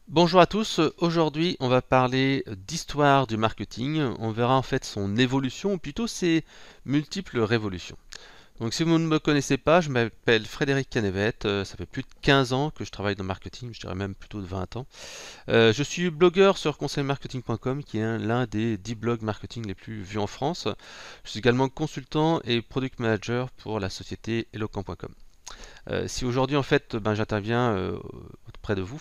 Bonjour à tous, aujourd'hui on va parler d'histoire du marketing, on verra en fait son évolution ou plutôt ses multiples révolutions. Donc si vous ne me connaissez pas, je m'appelle Frédéric Canevet, ça fait plus de 15 ans que je travaille dans le marketing, je dirais même plutôt de 20 ans. Je suis blogueur sur conseilmarketing.com qui est l'un des 10 blogs marketing les plus vus en France. Je suis également consultant et product manager pour la société eloquent.com. Si aujourd'hui en fait j'interviens auprès de vous,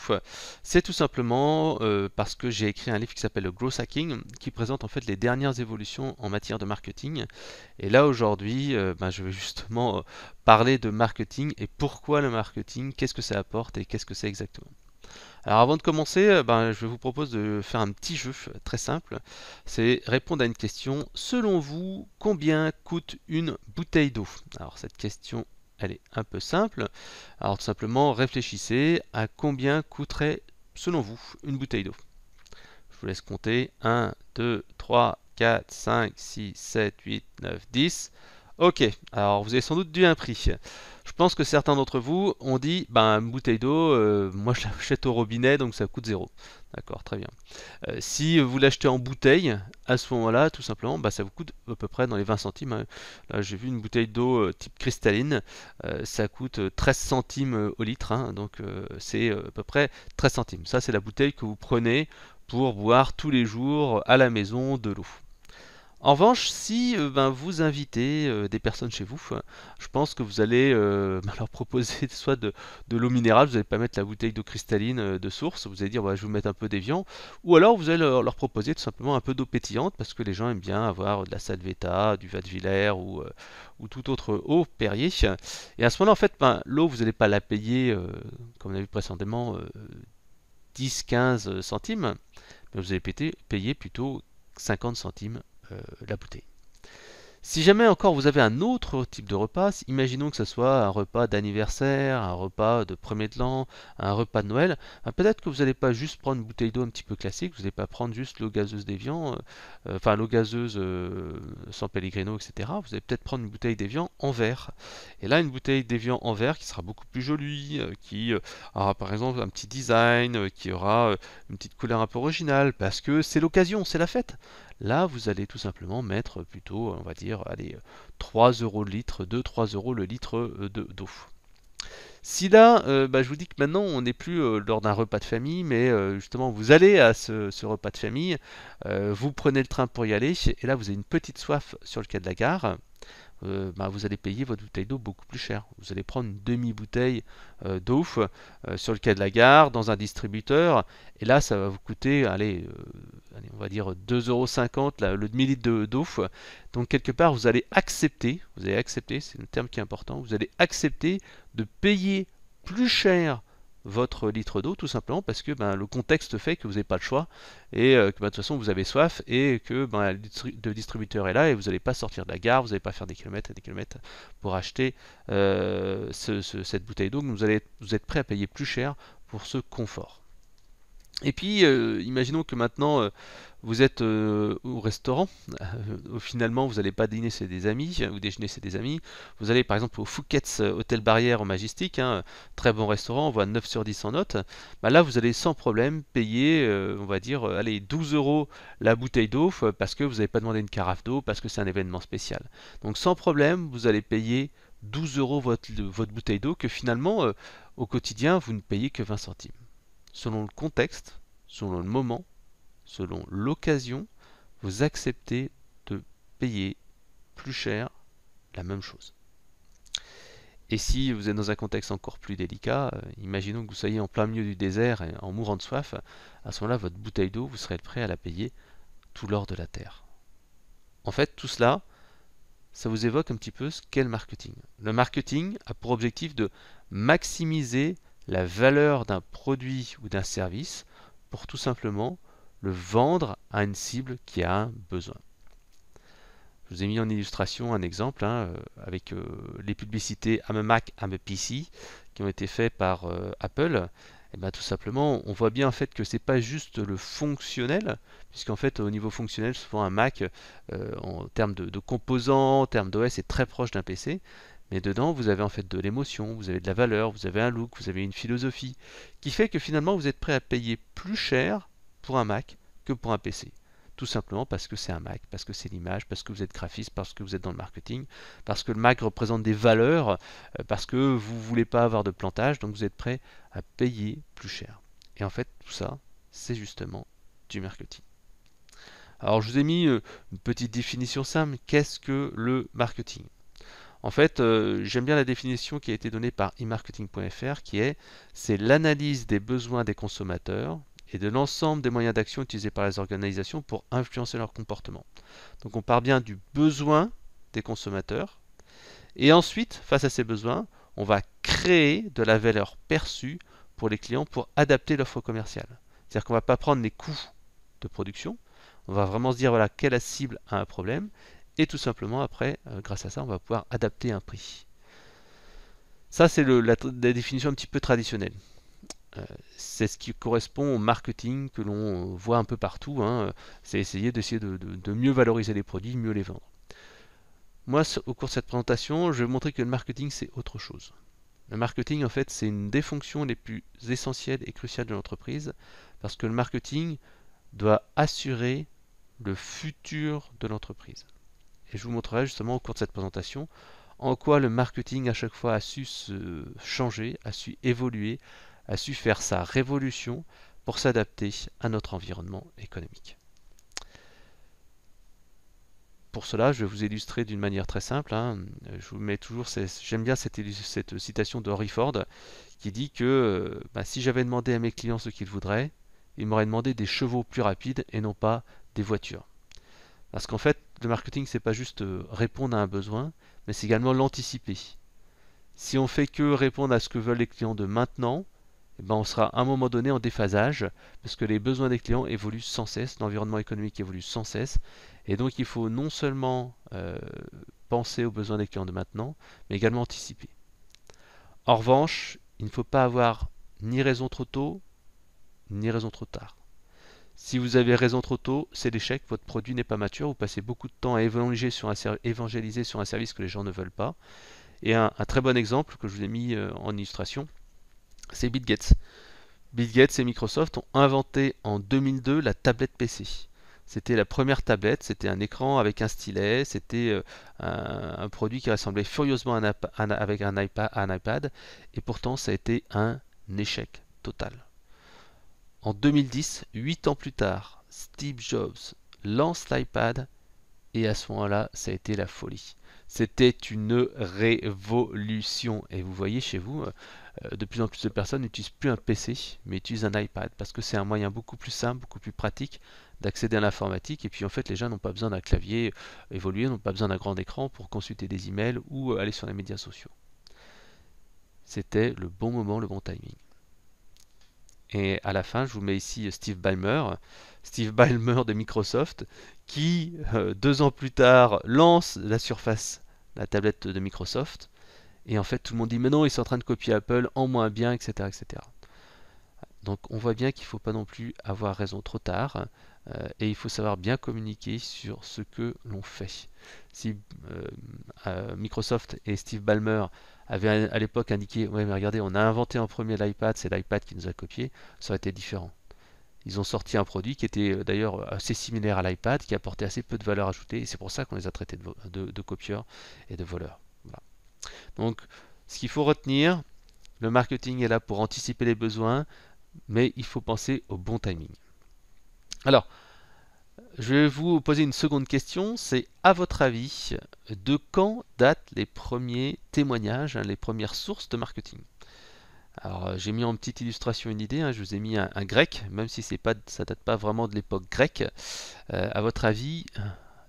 c'est tout simplement parce que j'ai écrit un livre qui s'appelle le Growth Hacking, qui présente en fait les dernières évolutions en matière de marketing. Et là aujourd'hui, je vais justement parler de marketing et pourquoi le marketing, qu'est-ce que ça apporte et qu'est-ce que c'est exactement. Alors avant de commencer, je vous propose de faire un petit jeu très simple. C'est répondre à une question. Selon vous, combien coûte une bouteille d'eau? Alors cette question, elle est un peu simple. Alors tout simplement, réfléchissez à combien coûterait, selon vous, une bouteille d'eau. Je vous laisse compter. 1, 2, 3, 4, 5, 6, 7, 8, 9, 10. Ok, alors vous avez sans doute dû un prix. Je pense que certains d'entre vous ont dit, une bouteille d'eau, moi je l'achète au robinet, donc ça coûte zéro. D'accord, très bien. Si vous l'achetez en bouteille, à ce moment-là, tout simplement, ça vous coûte à peu près dans les 20 centimes, hein. Là, j'ai vu une bouteille d'eau type cristalline, ça coûte 13 centimes au litre, hein, donc c'est à peu près 13 centimes. Ça, c'est la bouteille que vous prenez pour boire tous les jours à la maison de l'eau. En revanche, si vous invitez des personnes chez vous, je pense que vous allez leur proposer soit de l'eau minérale, vous n'allez pas mettre la bouteille d'eau cristalline de source, vous allez dire je vais vous mettre un peu d'évian, ou alors vous allez leur proposer tout simplement un peu d'eau pétillante parce que les gens aiment bien avoir de la Salvetta, du Vadeviller ou toute autre eau Perrier. Et à ce moment-là, en fait, l'eau, vous n'allez pas la payer, comme on a vu précédemment, 10-15 centimes, mais vous allez payer plutôt 50 centimes la bouteille. Si jamais encore vous avez un autre type de repas, imaginons que ce soit un repas d'anniversaire, un repas de premier de l'an, un repas de Noël, peut-être que vous n'allez pas juste prendre une bouteille d'eau un petit peu classique, vous n'allez pas prendre juste l'eau gazeuse d'Evian, l'eau gazeuse sans Pellegrino, etc. Vous allez peut-être prendre une bouteille d'Evian en verre. Et là, une bouteille d'Evian en verre qui sera beaucoup plus jolie, qui aura par exemple un petit design, qui aura une petite couleur un peu originale, parce que c'est l'occasion, c'est la fête. Là, vous allez tout simplement mettre plutôt, on va dire, allez, 3 euros le litre, 2-3 euros le litre d'eau. Si là, je vous dis que maintenant on n'est plus lors d'un repas de famille, mais justement vous allez à ce repas de famille, vous prenez le train pour y aller, et là vous avez une petite soif sur le quai de la gare, vous allez payer votre bouteille d'eau beaucoup plus cher. Vous allez prendre une demi-bouteille d'eau sur le quai de la gare, dans un distributeur, et là ça va vous coûter, allez, on va dire 2,50 € le demi-litre d'eau. Donc quelque part vous allez accepter, c'est un terme qui est important, vous allez accepter de payer plus cher votre litre d'eau tout simplement parce que le contexte fait que vous n'avez pas le choix et que de toute façon vous avez soif et que le distributeur est là et vous n'allez pas sortir de la gare, vous n'allez pas faire des kilomètres et des kilomètres pour acheter cette bouteille d'eau. Donc vous êtes prêt à payer plus cher pour ce confort. Et puis, imaginons que maintenant vous êtes au restaurant. Finalement, vous n'allez pas dîner chez des amis ou déjeuner chez des amis. Vous allez par exemple au Fouquet's Hôtel Barrière au Majestic, hein, très bon restaurant, on voit 9 sur 10 en note. Là, vous allez sans problème payer, on va dire, allez, 12 euros la bouteille d'eau parce que vous n'avez pas demandé une carafe d'eau, parce que c'est un événement spécial. Donc, sans problème, vous allez payer 12 euros votre bouteille d'eau que finalement, au quotidien, vous ne payez que 20 centimes. Selon le contexte, selon le moment, selon l'occasion, vous acceptez de payer plus cher la même chose. Et si vous êtes dans un contexte encore plus délicat, imaginons que vous soyez en plein milieu du désert et en mourant de soif, à ce moment-là, votre bouteille d'eau, vous serez prêt à la payer tout l'or de la terre. En fait, tout cela, ça vous évoque un petit peu ce qu'est le marketing. Le marketing a pour objectif de maximiser la valeur d'un produit ou d'un service pour tout simplement le vendre à une cible qui a un besoin. Je vous ai mis en illustration un exemple avec les publicités I'm a Mac, I'm a PC qui ont été faites par Apple. Et tout simplement, on voit bien en fait que c'est pas juste le fonctionnel, puisqu'en fait au niveau fonctionnel, souvent un Mac en termes de composants, en termes d'OS, est très proche d'un PC. Mais dedans, vous avez en fait de l'émotion, vous avez de la valeur, vous avez un look, vous avez une philosophie, qui fait que finalement, vous êtes prêt à payer plus cher pour un Mac que pour un PC. Tout simplement parce que c'est un Mac, parce que c'est l'image, parce que vous êtes graphiste, parce que vous êtes dans le marketing, parce que le Mac représente des valeurs, parce que vous ne voulez pas avoir de plantage, donc vous êtes prêt à payer plus cher. Et en fait, tout ça, c'est justement du marketing. Alors, je vous ai mis une petite définition simple. Qu'est-ce que le marketing? En fait, j'aime bien la définition qui a été donnée par emarketing.fr c'est l'analyse des besoins des consommateurs et de l'ensemble des moyens d'action utilisés par les organisations pour influencer leur comportement. Donc on part bien du besoin des consommateurs et ensuite, face à ces besoins, on va créer de la valeur perçue pour les clients pour adapter l'offre commerciale. C'est-à-dire qu'on ne va pas prendre les coûts de production, on va vraiment se dire voilà quelle cible a un problème et tout simplement après, grâce à ça, on va pouvoir adapter un prix. Ça, c'est la définition un petit peu traditionnelle. C'est ce qui correspond au marketing que l'on voit un peu partout. Hein. C'est essayer de mieux valoriser les produits, mieux les vendre. Moi, au cours de cette présentation, je vais vous montrer que le marketing, c'est autre chose. Le marketing, en fait, c'est une des fonctions les plus essentielles et cruciales de l'entreprise parce que le marketing doit assurer le futur de l'entreprise. Et je vous montrerai justement au cours de cette présentation en quoi le marketing à chaque fois a su se changer, a su évoluer, a su faire sa révolution pour s'adapter à notre environnement économique. Pour cela, je vais vous illustrer d'une manière très simple. Hein. Je vous mets toujours, j'aime bien cette citation de Henry Ford qui dit que si j'avais demandé à mes clients ce qu'ils voudraient, ils m'auraient demandé des chevaux plus rapides et non pas des voitures. Parce qu'en fait, le marketing, c'est pas juste répondre à un besoin, mais c'est également l'anticiper. Si on fait que répondre à ce que veulent les clients de maintenant, eh ben on sera à un moment donné en déphasage, parce que les besoins des clients évoluent sans cesse, l'environnement économique évolue sans cesse, et donc il faut non seulement penser aux besoins des clients de maintenant, mais également anticiper. En revanche, il ne faut pas avoir ni raison trop tôt, ni raison trop tard. Si vous avez raison trop tôt, c'est l'échec, votre produit n'est pas mature, vous passez beaucoup de temps à évangéliser sur un service que les gens ne veulent pas. Et un très bon exemple que je vous ai mis en illustration, c'est Bill Gates. Bill Gates et Microsoft ont inventé en 2002 la tablette PC. C'était la première tablette, c'était un écran avec un stylet, c'était un produit qui ressemblait furieusement avec un iPad, et pourtant ça a été un échec total. En 2010, 8 ans plus tard, Steve Jobs lance l'iPad et à ce moment-là, ça a été la folie. C'était une révolution. Et vous voyez chez vous, de plus en plus de personnes n'utilisent plus un PC, mais utilisent un iPad parce que c'est un moyen beaucoup plus simple, beaucoup plus pratique d'accéder à l'informatique. Et puis en fait, les gens n'ont pas besoin d'un clavier évolué, n'ont pas besoin d'un grand écran pour consulter des emails ou aller sur les médias sociaux. C'était le bon moment, le bon timing. Et à la fin, je vous mets ici Steve Ballmer de Microsoft, qui 2 ans plus tard lance la Surface, la tablette de Microsoft. Et en fait, tout le monde dit mais non, ils sont en train de copier Apple en moins bien, etc., etc. Donc on voit bien qu'il ne faut pas non plus avoir raison trop tard et il faut savoir bien communiquer sur ce que l'on fait. Si Microsoft et Steve Ballmer avaient à l'époque indiqué ouais mais regardez on a inventé en premier l'iPad, c'est l'iPad qui nous a copié, ça aurait été différent. Ils ont sorti un produit qui était d'ailleurs assez similaire à l'iPad, qui apportait assez peu de valeur ajoutée et c'est pour ça qu'on les a traités de copieurs et de voleurs. Voilà. Donc ce qu'il faut retenir, le marketing est là pour anticiper les besoins, mais il faut penser au bon timing. Alors, je vais vous poser une seconde question, c'est à votre avis, de quand datent les premiers témoignages, les premières sources de marketing? Alors j'ai mis en petite illustration une idée, je vous ai mis un grec, même si ça date pas vraiment de l'époque grecque. À votre avis,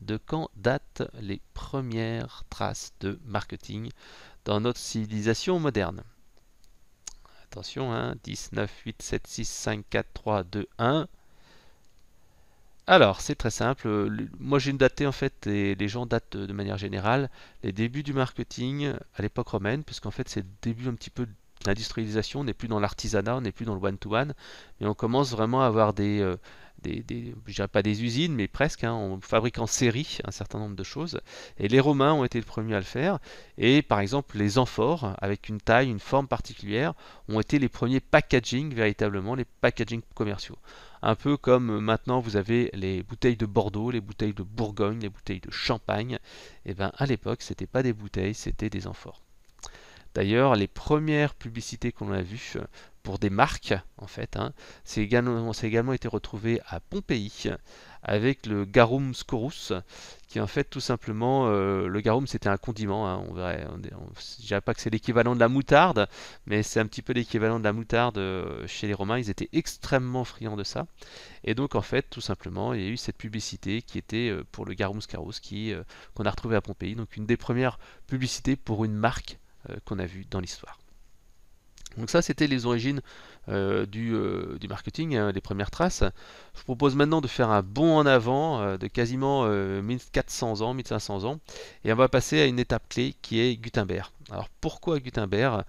de quand datent les premières traces de marketing dans notre civilisation moderne? Attention, 10, 9, 8, 7, 6, 5, 4, 3, 2, 1. Alors, c'est très simple. Moi, j'ai daté en fait, et les gens datent de manière générale, les débuts du marketing à l'époque romaine, puisqu'en fait, c'est le début un petit peu L'industrialisation, on n'est plus dans l'artisanat, on n'est plus dans le one-to-one, mais on commence vraiment à avoir je dirais pas des usines, mais presque, hein, on fabrique en série un certain nombre de choses. Et les Romains ont été les premiers à le faire. Et par exemple, les amphores, avec une taille, une forme particulière, ont été les premiers packaging, véritablement, les packaging commerciaux. Un peu comme maintenant vous avez les bouteilles de Bordeaux, les bouteilles de Bourgogne, les bouteilles de Champagne. Et bien à l'époque, c'était pas des bouteilles, c'était des amphores. D'ailleurs, les premières publicités qu'on a vues pour des marques, en fait, hein, ça a également été retrouvé à Pompéi avec le garum scorus, qui en fait tout simplement, le garum c'était un condiment, hein, je dirais pas que c'est l'équivalent de la moutarde, mais c'est un petit peu l'équivalent de la moutarde chez les Romains, ils étaient extrêmement friands de ça. Et donc en fait, tout simplement, il y a eu cette publicité qui était pour le garum scarus qu'on a retrouvé à Pompéi, donc une des premières publicités pour une marque qu'on a vu dans l'histoire. Donc ça, c'était les origines du marketing, hein, les premières traces. Je vous propose maintenant de faire un bond en avant de quasiment 1400 ans, 1500 ans, et on va passer à une étape clé qui est Gutenberg. Alors pourquoi Gutenberg?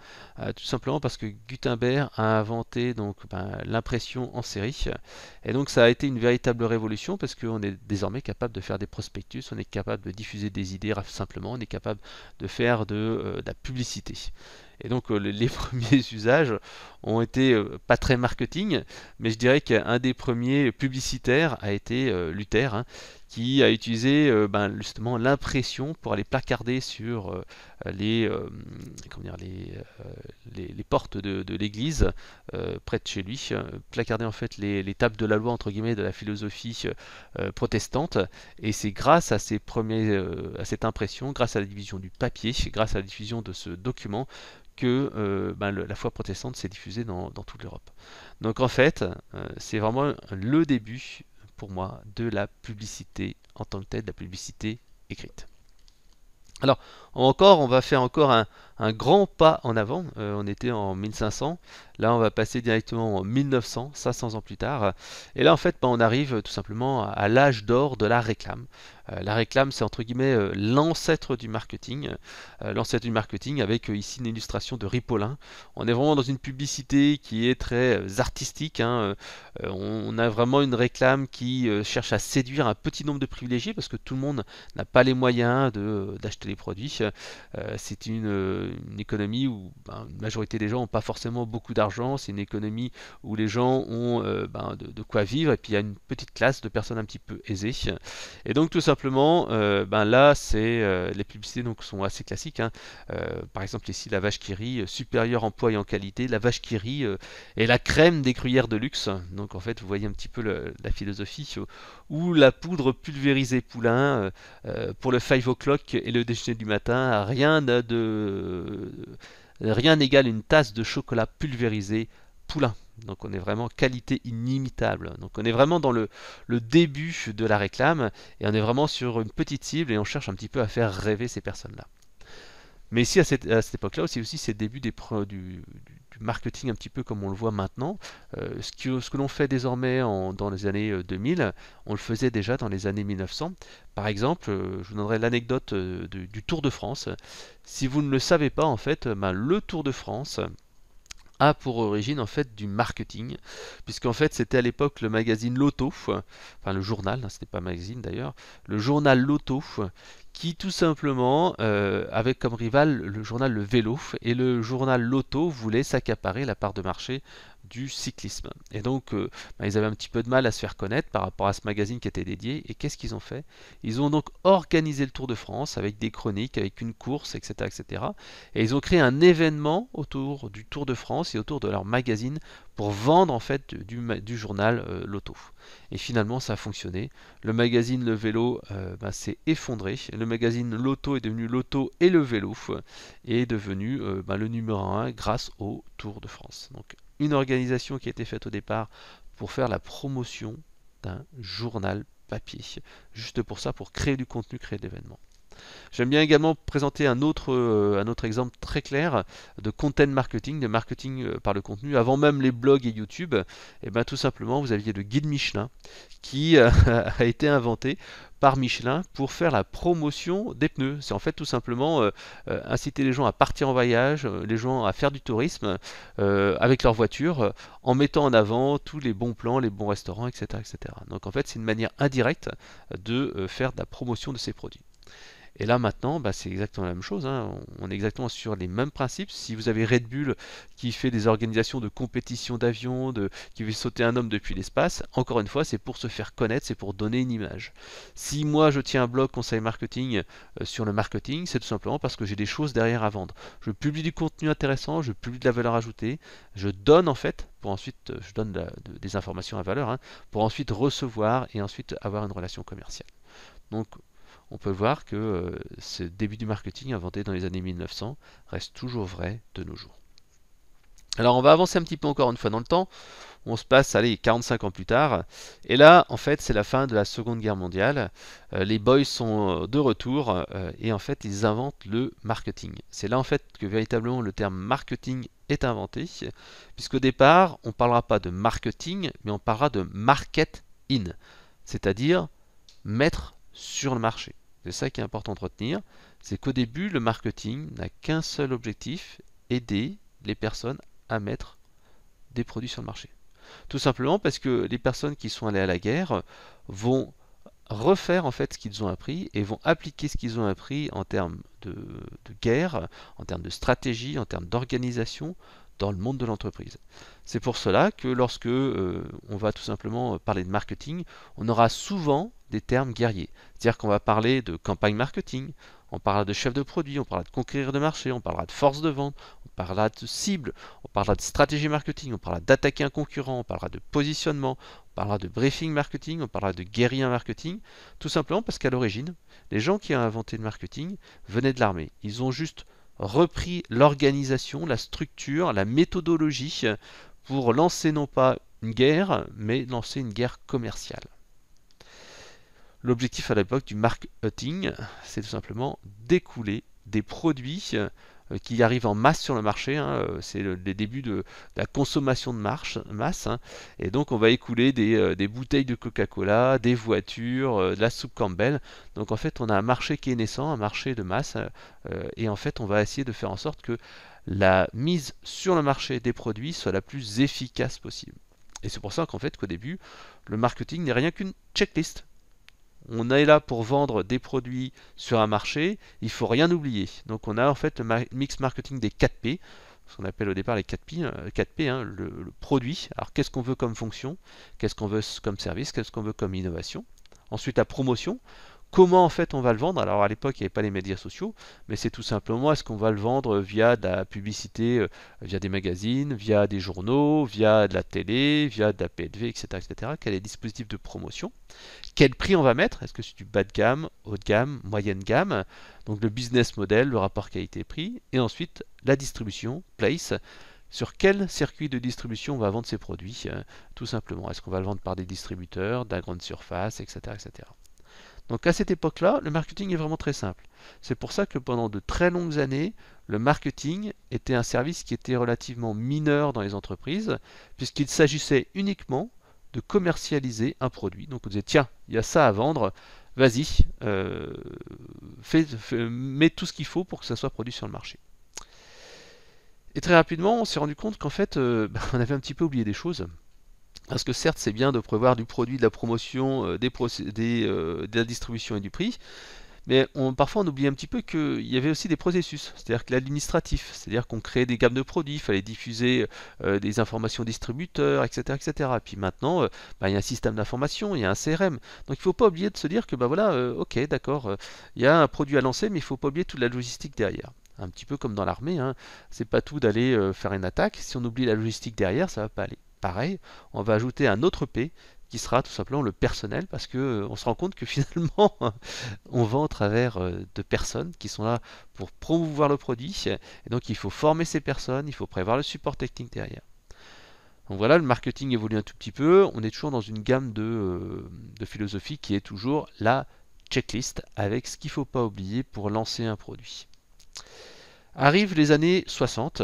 Tout simplement parce que Gutenberg a inventé donc l'impression en série, et donc ça a été une véritable révolution parce qu'on est désormais capable de faire des prospectus, on est capable de diffuser des idées simplement, on est capable de faire de la publicité. Et donc les premiers usages ont été pas très marketing, mais je dirais qu'un des premiers publicitaires a été Luther, hein, qui a utilisé justement l'impression pour aller placarder sur les, comment dire, les portes de l'église près de chez lui, placarder en fait les tables de la loi entre guillemets de la philosophie protestante. Et c'est grâce à à cette impression, grâce à la diffusion du papier, grâce à la diffusion de ce document que la foi protestante s'est diffusée dans toute l'Europe. Donc en fait, c'est vraiment le début pour moi de la publicité en tant que telle, de la publicité écrite. Alors on va faire encore un grand pas en avant. On était en 1500, là on va passer directement en 1900, 500 ans plus tard. Et là en fait on arrive tout simplement à l'âge d'or de la réclame. La réclame, c'est entre guillemets l'ancêtre du marketing. L'ancêtre du marketing avec ici une illustration de Ripollin. On est vraiment dans une publicité qui est très artistique, hein. On a vraiment une réclame qui cherche à séduire un petit nombre de privilégiés parce que tout le monde n'a pas les moyens d'acheter les produits. C'est une économie où la majorité des gens n'ont pas forcément beaucoup d'argent. C'est une économie où les gens ont de quoi vivre et puis il y a une petite classe de personnes un petit peu aisées. Et donc tout simplement, là, les publicités donc, sont assez classiques, hein. Par exemple ici, la vache qui rit, supérieure en poids et en qualité. La vache qui rit est la crème des gruyères de luxe. Donc en fait, vous voyez un petit peu la philosophie. Ou la poudre pulvérisée Poulain pour le 5 o'clock et le déjeuner du matin. Rien n'égale une tasse de chocolat pulvérisé Poulain. Donc on est vraiment qualité inimitable. Donc on est vraiment dans le début de la réclame et on est vraiment sur une petite cible et on cherche un petit peu à faire rêver ces personnes-là. Mais ici, à cette époque-là, c'est aussi le début du marketing un petit peu comme on le voit maintenant. Ce que l'on fait désormais dans les années 2000, on le faisait déjà dans les années 1900. Par exemple, je vous donnerai l'anecdote du Tour de France. Si vous ne le savez pas, en fait, le Tour de France a pour origine en fait du marketing, puisqu'en fait c'était à l'époque le magazine Lotto, enfin le journal, hein, c'était pas un magazine d'ailleurs, le journal Lotto, qui tout simplement avait comme rival le journal Le Vélo, et le journal Lotto voulait s'accaparer la part de marché du cyclisme. Et donc ils avaient un petit peu de mal à se faire connaître par rapport à ce magazine qui était dédié, et qu'est-ce qu'ils ont fait? Ils ont donc organisé le Tour de France avec des chroniques, avec une course, etc. etc. Et ils ont créé un événement autour du Tour de France et autour de leur magazine pour vendre en fait du journal Lotto. Et finalement ça a fonctionné. Le magazine Le Vélo s'est effondré. Le magazine Lotto est devenu Lotto et le Vélo et est devenu le numéro 1 grâce au Tour de France. Donc une organisation qui a été faite au départ pour faire la promotion d'un journal papier. Juste pour ça, pour créer du contenu, créer de l'événement. J'aime bien également présenter un autre exemple très clair de content marketing, de marketing par le contenu. Avant même les blogs et YouTube, et ben tout simplement, vous aviez le guide Michelin qui a été inventé par Michelin pour faire la promotion des pneus. C'est en fait tout simplement inciter les gens à partir en voyage, les gens à faire du tourisme avec leur voiture, en mettant en avant tous les bons plans, les bons restaurants, etc., etc. Donc en fait, c'est une manière indirecte de faire de la promotion de ces produits. Et là maintenant, bah, c'est exactement la même chose, hein. On est exactement sur les mêmes principes. Si vous avez Red Bull qui fait des organisations de compétition d'avions, qui fait sauter un homme depuis l'espace, encore une fois, c'est pour se faire connaître, c'est pour donner une image. Si moi je tiens un blog conseil marketing sur le marketing, c'est tout simplement parce que j'ai des choses derrière à vendre. Je publie du contenu intéressant, je publie de la valeur ajoutée, je donne en fait, pour ensuite, je donne des informations à valeur, hein, pour ensuite recevoir et ensuite avoir une relation commerciale. Donc on peut voir que ce début du marketing inventé dans les années 1900 reste toujours vrai de nos jours. Alors on va avancer un petit peu encore une fois dans le temps. On se passe, allez, 45 ans plus tard. Et là, en fait, c'est la fin de la Seconde Guerre mondiale. Les boys sont de retour et en fait, ils inventent le marketing. C'est là en fait que véritablement le terme marketing est inventé, puisqu'au départ, on ne parlera pas de marketing, mais on parlera de market in, c'est-à-dire mettre sur le marché. C'est ça qui est important de retenir, c'est qu'au début, le marketing n'a qu'un seul objectif, aider les personnes à mettre des produits sur le marché. Tout simplement parce que les personnes qui sont allées à la guerre vont refaire en fait ce qu'ils ont appris et vont appliquer ce qu'ils ont appris en termes de guerre, en termes de stratégie, en termes d'organisation dans le monde de l'entreprise. C'est pour cela que lorsque on va tout simplement parler de marketing, on aura souvent des termes guerriers. C'est-à-dire qu'on va parler de campagne marketing, on parlera de chef de produit, on parlera de conquérir de marché, on parlera de force de vente, on parlera de cible, on parlera de stratégie marketing, on parlera d'attaquer un concurrent, on parlera de positionnement, on parlera de briefing marketing, on parlera de guérilla marketing, tout simplement parce qu'à l'origine, les gens qui ont inventé le marketing venaient de l'armée. Ils ont juste repris l'organisation, la structure, la méthodologie pour lancer non pas une guerre, mais lancer une guerre commerciale. L'objectif à l'époque du marketing, c'est tout simplement d'écouler des produits qui arrivent en masse sur le marché, hein, c'est les débuts de la consommation de masse, hein, et donc on va écouler des bouteilles de Coca-Cola, des voitures, de la soupe Campbell. Donc en fait on a un marché qui est naissant, un marché de masse, et en fait on va essayer de faire en sorte que la mise sur le marché des produits soit la plus efficace possible. Et c'est pour ça qu'en fait qu'au début, le marketing n'est rien qu'une checklist. On est là pour vendre des produits sur un marché, il ne faut rien oublier. Donc on a en fait le mix marketing des 4 P, ce qu'on appelle au départ les 4P, hein, le produit. Alors qu'est-ce qu'on veut comme fonction, qu'est-ce qu'on veut comme service, qu'est-ce qu'on veut comme innovation. Ensuite la promotion. Comment en fait on va le vendre? Alors à l'époque il n'y avait pas les médias sociaux, mais c'est tout simplement est-ce qu'on va le vendre via de la publicité, via des magazines, via des journaux, via de la télé, via de la PLV, etc., etc. Quel est le dispositif de promotion? Quel prix on va mettre? Est-ce que c'est du bas de gamme, haut de gamme, moyenne gamme? Donc le business model, le rapport qualité-prix, et ensuite la distribution, place. Sur quel circuit de distribution on va vendre ces produits? Tout simplement. Est-ce qu'on va le vendre par des distributeurs, de la grande surface, etc., etc. Donc à cette époque-là, le marketing est vraiment très simple. C'est pour ça que pendant de très longues années, le marketing était un service qui était relativement mineur dans les entreprises, puisqu'il s'agissait uniquement de commercialiser un produit. Donc on disait, tiens, il y a ça à vendre, vas-y, mets tout ce qu'il faut pour que ça soit produit sur le marché. Et très rapidement, on s'est rendu compte qu'en fait, on avait un petit peu oublié des choses. Parce que certes, c'est bien de prévoir du produit, de la promotion, de la distribution et du prix, mais parfois on oublie un petit peu qu'il y avait aussi des processus, c'est-à-dire que l'administratif, c'est-à-dire qu'on créait des gammes de produits, il fallait diffuser des informations distributeurs, etc., etc. Et puis maintenant, il y a un système d'information, il y a un CRM, donc il ne faut pas oublier de se dire que ok, d'accord, il y a un produit à lancer, mais il ne faut pas oublier toute la logistique derrière. Un petit peu comme dans l'armée, hein. C'est pas tout d'aller faire une attaque, si on oublie la logistique derrière, ça va pas aller. Pareil, on va ajouter un autre P qui sera tout simplement le personnel parce que on se rend compte que finalement on vend au travers de personnes qui sont là pour promouvoir le produit et donc il faut former ces personnes, il faut prévoir le support technique derrière. Donc voilà, le marketing évolue un tout petit peu, on est toujours dans une gamme de philosophie qui est toujours la checklist avec ce qu'il ne faut pas oublier pour lancer un produit. Arrivent les années 60,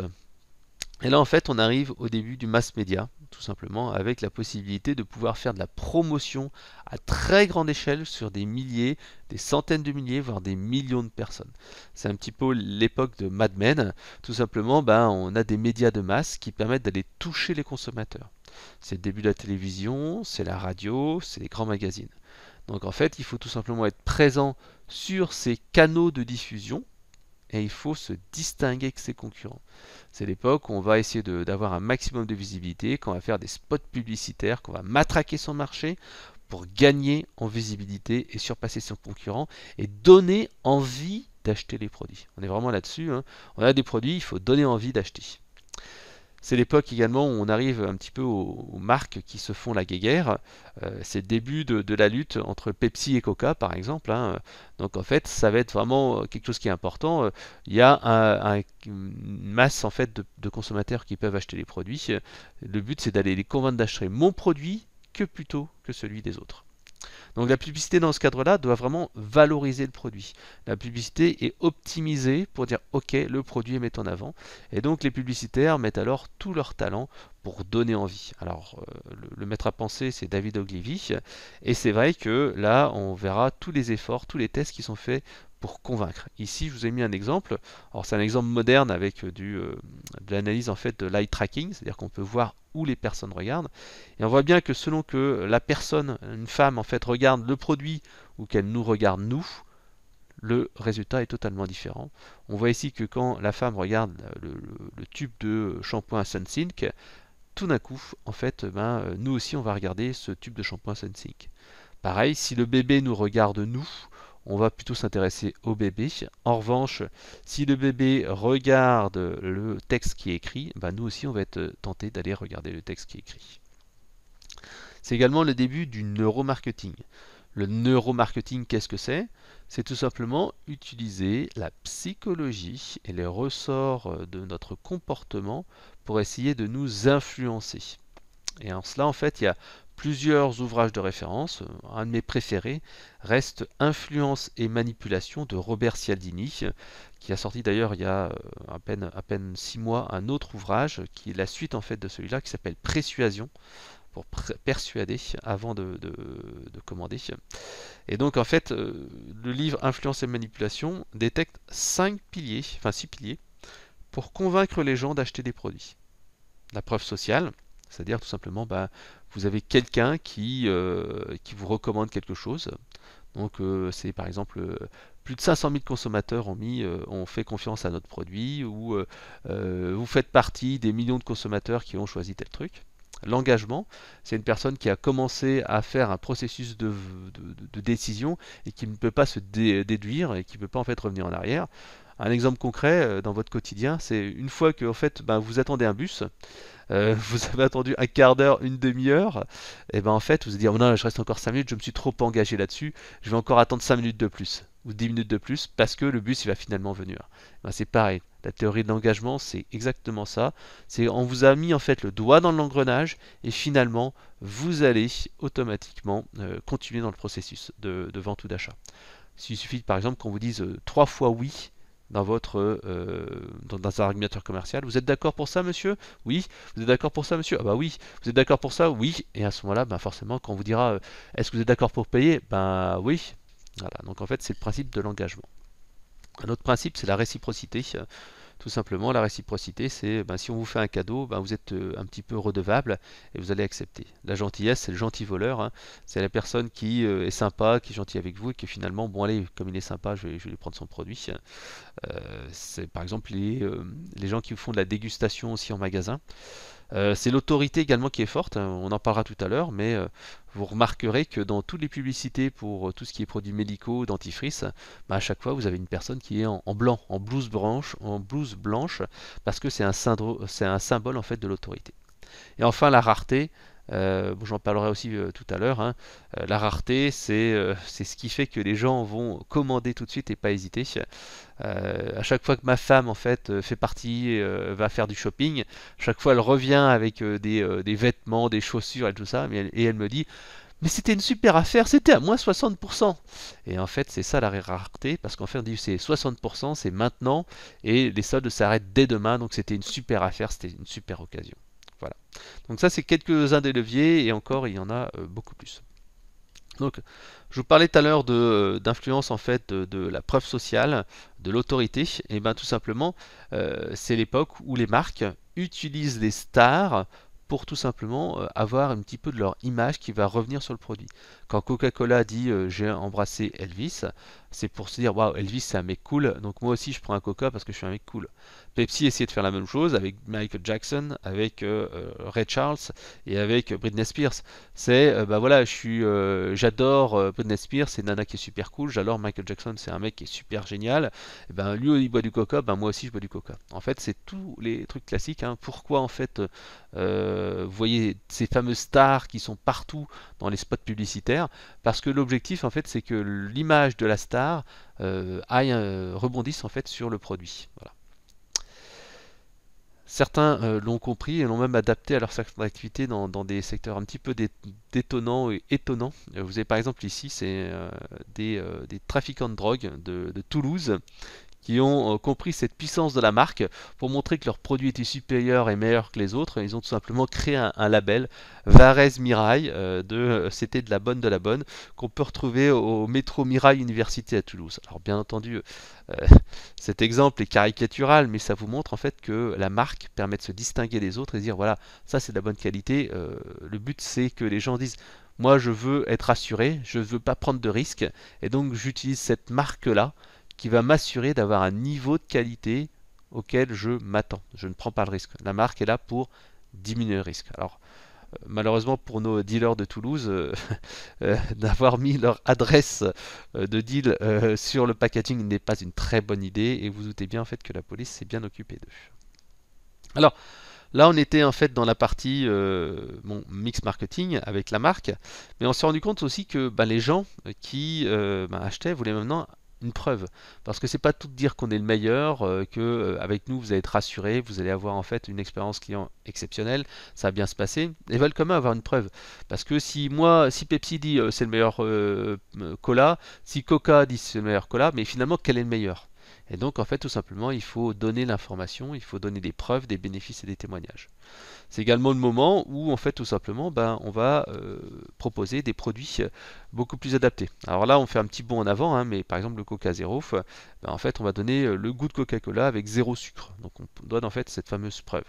et là en fait on arrive au début du mass media, tout simplement, avec la possibilité de pouvoir faire de la promotion à très grande échelle sur des milliers, des centaines de milliers, voire des millions de personnes. C'est un petit peu l'époque de Mad Men, tout simplement, on a des médias de masse qui permettent d'aller toucher les consommateurs. C'est le début de la télévision, c'est la radio, c'est les grands magazines. Donc en fait, il faut tout simplement être présent sur ces canaux de diffusion et il faut se distinguer de ses concurrents. C'est l'époque où on va essayer d'avoir un maximum de visibilité, qu'on va faire des spots publicitaires, qu'on va matraquer son marché pour gagner en visibilité et surpasser son concurrent et donner envie d'acheter les produits. On est vraiment là-dessus, hein. On a des produits, il faut donner envie d'acheter. C'est l'époque également où on arrive un petit peu aux marques qui se font la guéguerre. C'est le début de la lutte entre Pepsi et Coca, par exemple, hein. Donc en fait, ça va être vraiment quelque chose qui est important. Il y a une masse en fait de consommateurs qui peuvent acheter les produits. Le but, c'est d'aller les convaincre d'acheter mon produit que plutôt que celui des autres. Donc la publicité dans ce cadre-là doit vraiment valoriser le produit. La publicité est optimisée pour dire ok, le produit est mis en avant. Et donc les publicitaires mettent alors tout leur talent pour donner envie. Alors le maître à penser, c'est David Ogilvy. Et c'est vrai que là, on verra tous les efforts, tous les tests qui sont faits pour convaincre. Ici, je vous ai mis un exemple. Alors c'est un exemple moderne avec de l'analyse en fait de l'eye tracking, c'est-à-dire qu'on peut voir où les personnes regardent. Et on voit bien que selon que la personne, une femme en fait, regarde le produit ou qu'elle nous regarde nous, le résultat est totalement différent. On voit ici que quand la femme regarde le tube de shampoing Sunsilk, tout d'un coup, en fait, nous aussi on va regarder ce tube de shampoing Sunsilk. Pareil, si le bébé nous regarde nous, on va plutôt s'intéresser au bébé. En revanche, si le bébé regarde le texte qui est écrit, nous aussi on va être tenté d'aller regarder le texte qui est écrit. C'est également le début du neuromarketing. Le neuromarketing, qu'est-ce que c'est? C'est tout simplement utiliser la psychologie et les ressorts de notre comportement pour essayer de nous influencer. Et en cela, en fait, il y a plusieurs ouvrages de référence. Un de mes préférés reste Influence et manipulation de Robert Cialdini, qui a sorti d'ailleurs il y a à peine 6 mois un autre ouvrage qui est la suite en fait de celui-là, qui s'appelle Persuasion, pour persuader avant de commander. Et donc en fait, le livre Influence et manipulation détecte 6 piliers, pour convaincre les gens d'acheter des produits. La preuve sociale, c'est-à-dire tout simplement, vous avez quelqu'un qui vous recommande quelque chose. Donc c'est par exemple plus de 500 000 consommateurs ont fait confiance à notre produit, ou vous faites partie des millions de consommateurs qui ont choisi tel truc. L'engagement, c'est une personne qui a commencé à faire un processus de décision et qui ne peut pas se déduire et qui ne peut pas en fait revenir en arrière. Un exemple concret dans votre quotidien, c'est une fois que en fait, vous attendez un bus, vous avez attendu un quart d'heure, une demi-heure, et en fait vous allez dire oh non, je reste encore 5 minutes, je me suis trop engagé là-dessus, je vais encore attendre 5 minutes de plus ou 10 minutes de plus parce que le bus il va finalement venir. C'est pareil, la théorie de l'engagement c'est exactement ça, c'est on vous a mis en fait le doigt dans l'engrenage et finalement vous allez automatiquement continuer dans le processus de vente ou d'achat. Il suffit par exemple qu'on vous dise 3 fois oui dans un argumentaire commercial. Vous êtes d'accord pour ça, monsieur? Oui. Vous êtes d'accord pour ça, monsieur? Ah bah oui. Vous êtes d'accord pour ça? Oui. Et à ce moment-là, forcément, quand on vous dira est-ce que vous êtes d'accord pour payer? Oui. Voilà. Donc en fait, c'est le principe de l'engagement. Un autre principe, c'est la réciprocité. Tout simplement, la réciprocité, c'est si on vous fait un cadeau, vous êtes un petit peu redevable et vous allez accepter. La gentillesse, c'est le gentil voleur, hein. C'est la personne qui est sympa, qui est gentille avec vous et qui finalement, bon allez, comme il est sympa, je vais lui prendre son produit. C'est par exemple les gens qui font de la dégustation aussi en magasin. C'est l'autorité également qui est forte, hein, on en parlera tout à l'heure, mais vous remarquerez que dans toutes les publicités pour tout ce qui est produits médicaux, dentifrice, à chaque fois vous avez une personne qui est en blanc, en blouse blanche, parce que c'est un symbole en fait de l'autorité. Et enfin la rareté, j'en parlerai aussi tout à l'heure, hein. La rareté, c'est ce qui fait que les gens vont commander tout de suite et pas hésiter. À chaque fois que ma femme en fait fait partie, va faire du shopping, chaque fois elle revient avec des vêtements, des chaussures et tout ça, et elle me dit mais c'était une super affaire, c'était à moins 60%. Et en fait, c'est ça la rareté, parce qu'en fait, on dit c'est 60%, c'est maintenant, et les soldes s'arrêtent dès demain, donc c'était une super affaire, c'était une super occasion. Voilà. Donc ça, c'est quelques-uns des leviers, et encore, il y en a beaucoup plus. Donc, je vous parlais tout à l'heure d'influence en fait de la preuve sociale, de l'autorité. Et bien tout simplement, c'est l'époque où les marques utilisent les stars pour tout simplement avoir un petit peu de leur image qui va revenir sur le produit. Quand Coca-Cola dit j'ai embrassé Elvis, c'est pour se dire waouh, Elvis c'est un mec cool, donc moi aussi je prends un Coca parce que je suis un mec cool. Pepsi essayait de faire la même chose avec Michael Jackson, avec Ray Charles et avec Britney Spears. C'est bah voilà, j'adore Britney Spears, c'est une nana qui est super cool, j'adore Michael Jackson, c'est un mec qui est super génial. Et ben lui il boit du coca, ben moi aussi je bois du coca. En fait, c'est tous les trucs classiques, hein. Pourquoi en fait vous voyez ces fameuses stars qui sont partout dans les spots publicitaires? Parce que l'objectif en fait c'est que l'image de la star rebondisse en fait sur le produit. Voilà. Certains l'ont compris et l'ont même adapté à leur secteur d'activité dans des secteurs un petit peu détonnants et étonnants. Vous avez par exemple ici, c'est des trafiquants de drogue de Toulouse qui ont compris cette puissance de la marque pour montrer que leur produit était supérieur et meilleur que les autres. Ils ont tout simplement créé un label, Varese Mirail, c'était de la bonne, qu'on peut retrouver au métro Mirail Université à Toulouse. Alors bien entendu, euh, cet exemple est caricatural, mais ça vous montre en fait que la marque permet de se distinguer des autres et de dire voilà, ça c'est de la bonne qualité. Le but c'est que les gens disent moi je veux être assuré, je ne veux pas prendre de risques, et donc j'utilise cette marque-là qui va m'assurer d'avoir un niveau de qualité auquel je m'attends. Je ne prends pas le risque. La marque est là pour diminuer le risque. Alors, malheureusement pour nos dealers de Toulouse, d'avoir mis leur adresse de deal sur le packaging n'est pas une très bonne idée et vous doutez bien en fait que la police s'est bien occupée d'eux. Alors, là, on était en fait dans la partie mix marketing avec la marque, mais on s'est rendu compte aussi que les gens qui achetaient voulaient maintenant une preuve, parce que c'est pas tout de dire qu'on est le meilleur, que avec nous vous allez être rassuré, vous allez avoir en fait une expérience client exceptionnelle, ça va bien se passer. Ils veulent quand même avoir une preuve, parce que si Pepsi dit c'est le meilleur cola, si Coca dit c'est le meilleur cola, mais finalement quel est le meilleur? Et donc, en fait, tout simplement, il faut donner l'information, il faut donner des preuves, des bénéfices et des témoignages. C'est également le moment où, en fait, tout simplement, on va proposer des produits beaucoup plus adaptés. Alors là, on fait un petit bond en avant, hein, mais par exemple, le Coca Zéro, en fait, on va donner le goût de Coca-Cola avec zéro sucre. Donc, on donne en fait cette fameuse preuve.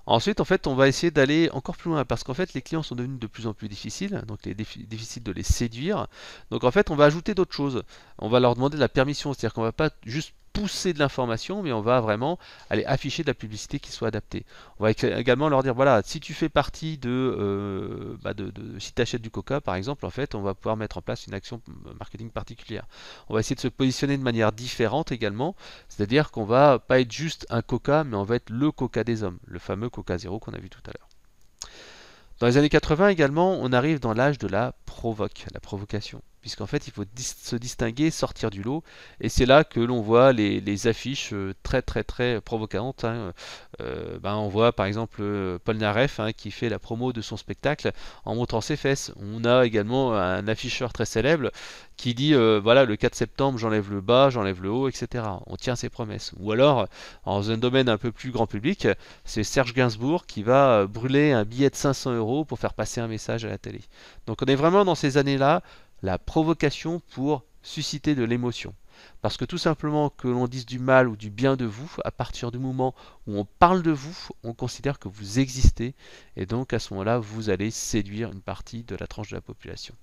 Ensuite, en fait, on va essayer d'aller encore plus loin parce qu'en fait, les clients sont devenus de plus en plus difficiles, donc il est difficile de les séduire. Donc, en fait, on va ajouter d'autres choses. On va leur demander de la permission, c'est-à-dire qu'on va pas juste pousser de l'information, mais on va vraiment aller afficher de la publicité qui soit adaptée. On va également leur dire voilà, si tu fais partie si tu achètes du Coca, par exemple, en fait, on va pouvoir mettre en place une action marketing particulière. On va essayer de se positionner de manière différente également, c'est-à-dire qu'on va pas être juste un Coca, mais on va être le Coca des hommes, le fameux Coca Zéro qu'on a vu tout à l'heure. Dans les années 80 également, on arrive dans l'âge de la provoque, la provocation. Puisqu'en fait, il faut se distinguer, sortir du lot. Et c'est là que l'on voit les affiches très provocantes, hein. On voit par exemple Paul Naref qui fait la promo de son spectacle en montrant ses fesses. On a également un afficheur très célèbre qui dit voilà, le 4 septembre, j'enlève le bas, j'enlève le haut, etc. On tient ses promesses. Ou alors, dans un domaine un peu plus grand public, c'est Serge Gainsbourg qui va brûler un billet de 500 euros pour faire passer un message à la télé. Donc on est vraiment dans ces années-là, la provocation pour susciter de l'émotion. Parce que tout simplement que l'on dise du mal ou du bien de vous, à partir du moment où on parle de vous, on considère que vous existez et donc à ce moment-là, vous allez séduire une partie de la tranche de la population.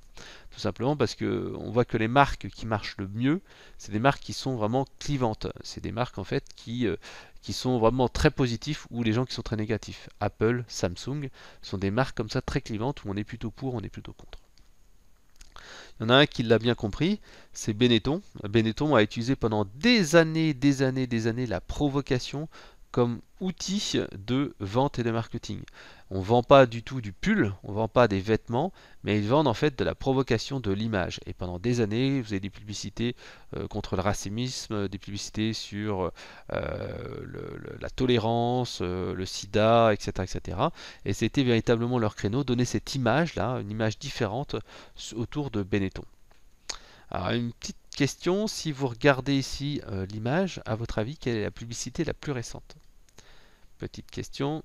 Tout simplement parce que on voit que les marques qui marchent le mieux, c'est des marques qui sont vraiment clivantes. C'est des marques en fait qui sont vraiment très positifs ou les gens qui sont très négatifs. Apple, Samsung sont des marques comme ça très clivantes où on est plutôt pour, on est plutôt contre. Il y en a un qui l'a bien compris, c'est Benetton. Benetton a utilisé pendant des années la provocation comme outil de vente et de marketing. On ne vend pas du tout du pull, on ne vend pas des vêtements, mais ils vendent en fait de la provocation de l'image. Et pendant des années, vous avez des publicités contre le racisme, des publicités sur la tolérance, le sida, etc., etc. Et c'était véritablement leur créneau, donner cette image-là, une image différente autour de Benetton. Alors une petite question, si vous regardez ici l'image, à votre avis, quelle est la publicité la plus récente? Petite question.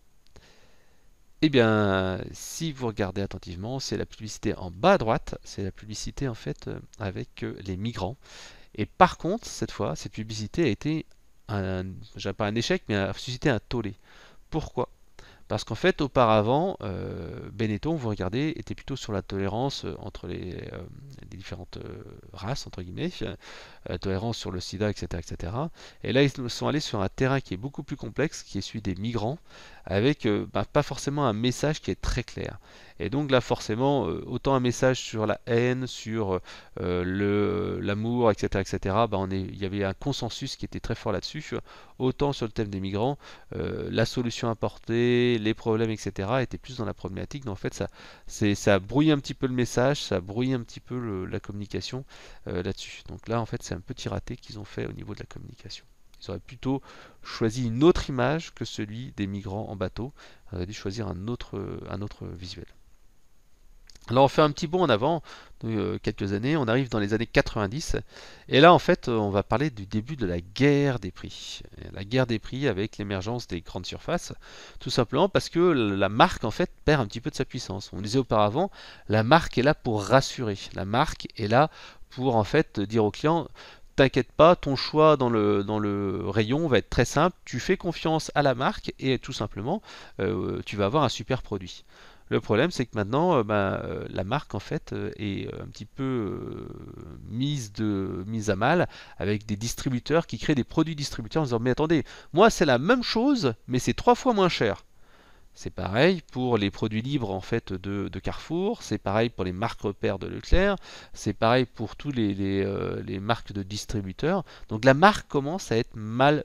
Eh bien, si vous regardez attentivement, c'est la publicité en bas à droite, c'est la publicité en fait avec les migrants. Et par contre, cette fois, cette publicité a été, je dirais pas un échec, mais a suscité un tollé. Pourquoi? Parce qu'en fait, auparavant, Benetton, vous regardez, était plutôt sur la tolérance entre les différentes races, entre guillemets, tolérance sur le sida, etc., etc. Et là, ils sont allés sur un terrain qui est beaucoup plus complexe, qui est celui des migrants, avec pas forcément un message qui est très clair. Et donc là, forcément, autant un message sur la haine, sur l'amour, etc., etc., il y avait un consensus qui était très fort là-dessus. Autant sur le thème des migrants, la solution apportée, les problèmes, etc., étaient plus dans la problématique. Donc en fait, ça brouille un petit peu le message, ça brouille un petit peu la communication là-dessus. Donc là, en fait, c'est un petit raté qu'ils ont fait au niveau de la communication. Ils auraient plutôt choisi une autre image que celui des migrants en bateau. Ils auraient dû choisir un autre visuel. Là, on fait un petit bond en avant, quelques années, on arrive dans les années 90, et là, en fait, on va parler du début de la guerre des prix. La guerre des prix avec l'émergence des grandes surfaces, tout simplement parce que la marque, en fait, perd un petit peu de sa puissance. On disait auparavant, la marque est là pour rassurer. La marque est là pour, en fait, dire au client, t'inquiète pas, ton choix dans le rayon va être très simple, tu fais confiance à la marque et tout simplement, tu vas avoir un super produit. Le problème, c'est que maintenant, la marque en fait est un petit peu mise à mal avec des distributeurs qui créent des produits distributeurs en disant mais attendez, moi c'est la même chose, mais c'est 3 fois moins cher. C'est pareil pour les produits libres en fait de Carrefour, c'est pareil pour les marques repères de Leclerc, c'est pareil pour tous les marques de distributeurs. Donc la marque commence à être mal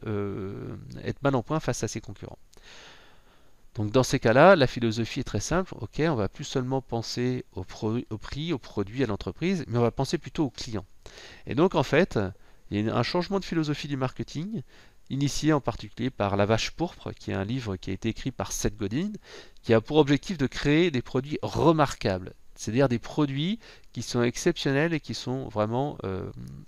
en point face à ses concurrents. Donc dans ces cas-là, la philosophie est très simple. Ok, on va plus seulement penser au prix, au produit, à l'entreprise, mais on va penser plutôt au client. Et donc en fait, il y a un changement de philosophie du marketing, initié en particulier par La Vache Pourpre, qui est un livre qui a été écrit par Seth Godin, qui a pour objectif de créer des produits remarquables, c'est-à-dire des produits qui sont exceptionnels et qui sont vraiment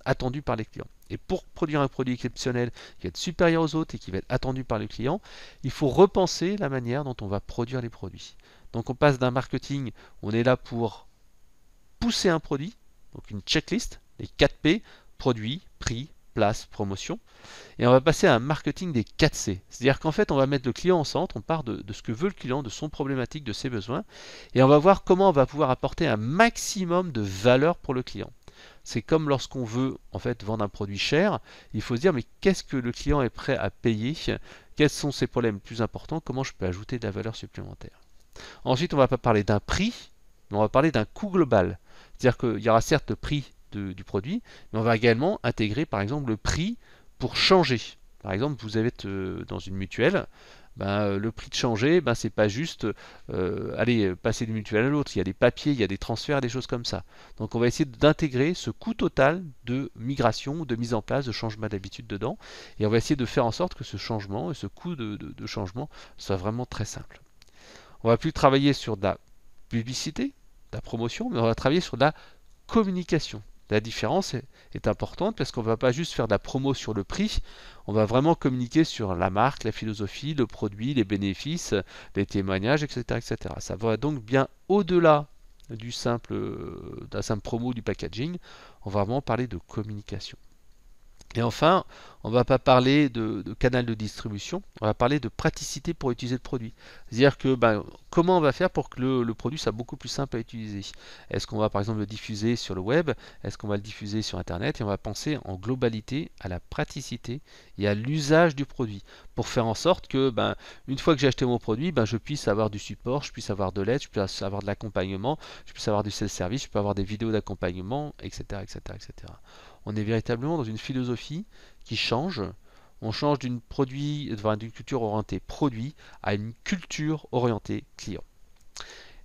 attendus par les clients. Et pour produire un produit exceptionnel qui va être supérieur aux autres et qui va être attendu par les clients, il faut repenser la manière dont on va produire les produits. Donc on passe d'un marketing, on est là pour pousser un produit, donc une checklist, les 4 P, produit, prix, place, promotion, et on va passer à un marketing des 4 C. C'est-à-dire qu'en fait, on va mettre le client au centre, on part de ce que veut le client, de son problématique, de ses besoins, et on va voir comment on va pouvoir apporter un maximum de valeur pour le client. C'est comme lorsqu'on veut en fait vendre un produit cher, il faut se dire mais qu'est-ce que le client est prêt à payer, quels sont ses problèmes les plus importants, comment je peux ajouter de la valeur supplémentaire. Ensuite, on ne va pas parler d'un prix, mais on va parler d'un coût global. C'est-à-dire qu'il y aura certes le prix du produit, mais on va également intégrer par exemple le prix pour changer. Par exemple, vous êtes dans une mutuelle, le prix de changer, c'est pas juste passer d'une mutuelle à l'autre. Il y a des papiers, il y a des transferts, des choses comme ça. Donc on va essayer d'intégrer ce coût total de migration, de mise en place, de changement d'habitude dedans. Et on va essayer de faire en sorte que ce changement et ce coût de changement soit vraiment très simple. On va plus travailler sur de la publicité, de la promotion, mais on va travailler sur de la communication. La différence est importante parce qu'on ne va pas juste faire de la promo sur le prix, on va vraiment communiquer sur la marque, la philosophie, le produit, les bénéfices, les témoignages, etc., etc. Ça va donc bien au-delà d'un simple promo, du packaging. On va vraiment parler de communication. Et enfin, on ne va pas parler de canal de distribution, on va parler de praticité pour utiliser le produit. C'est-à-dire que comment on va faire pour que le produit soit beaucoup plus simple à utiliser. Est-ce qu'on va par exemple le diffuser sur le web? Est-ce qu'on va le diffuser sur Internet? Et on va penser en globalité à la praticité et à l'usage du produit pour faire en sorte que une fois que j'ai acheté mon produit, je puisse avoir du support, je puisse avoir de l'aide, je puisse avoir de l'accompagnement, je puisse avoir du self-service, je peux avoir des vidéos d'accompagnement, etc., etc., etc. On est véritablement dans une philosophie qui change. On change d'une d'une culture orientée produit à une culture orientée client.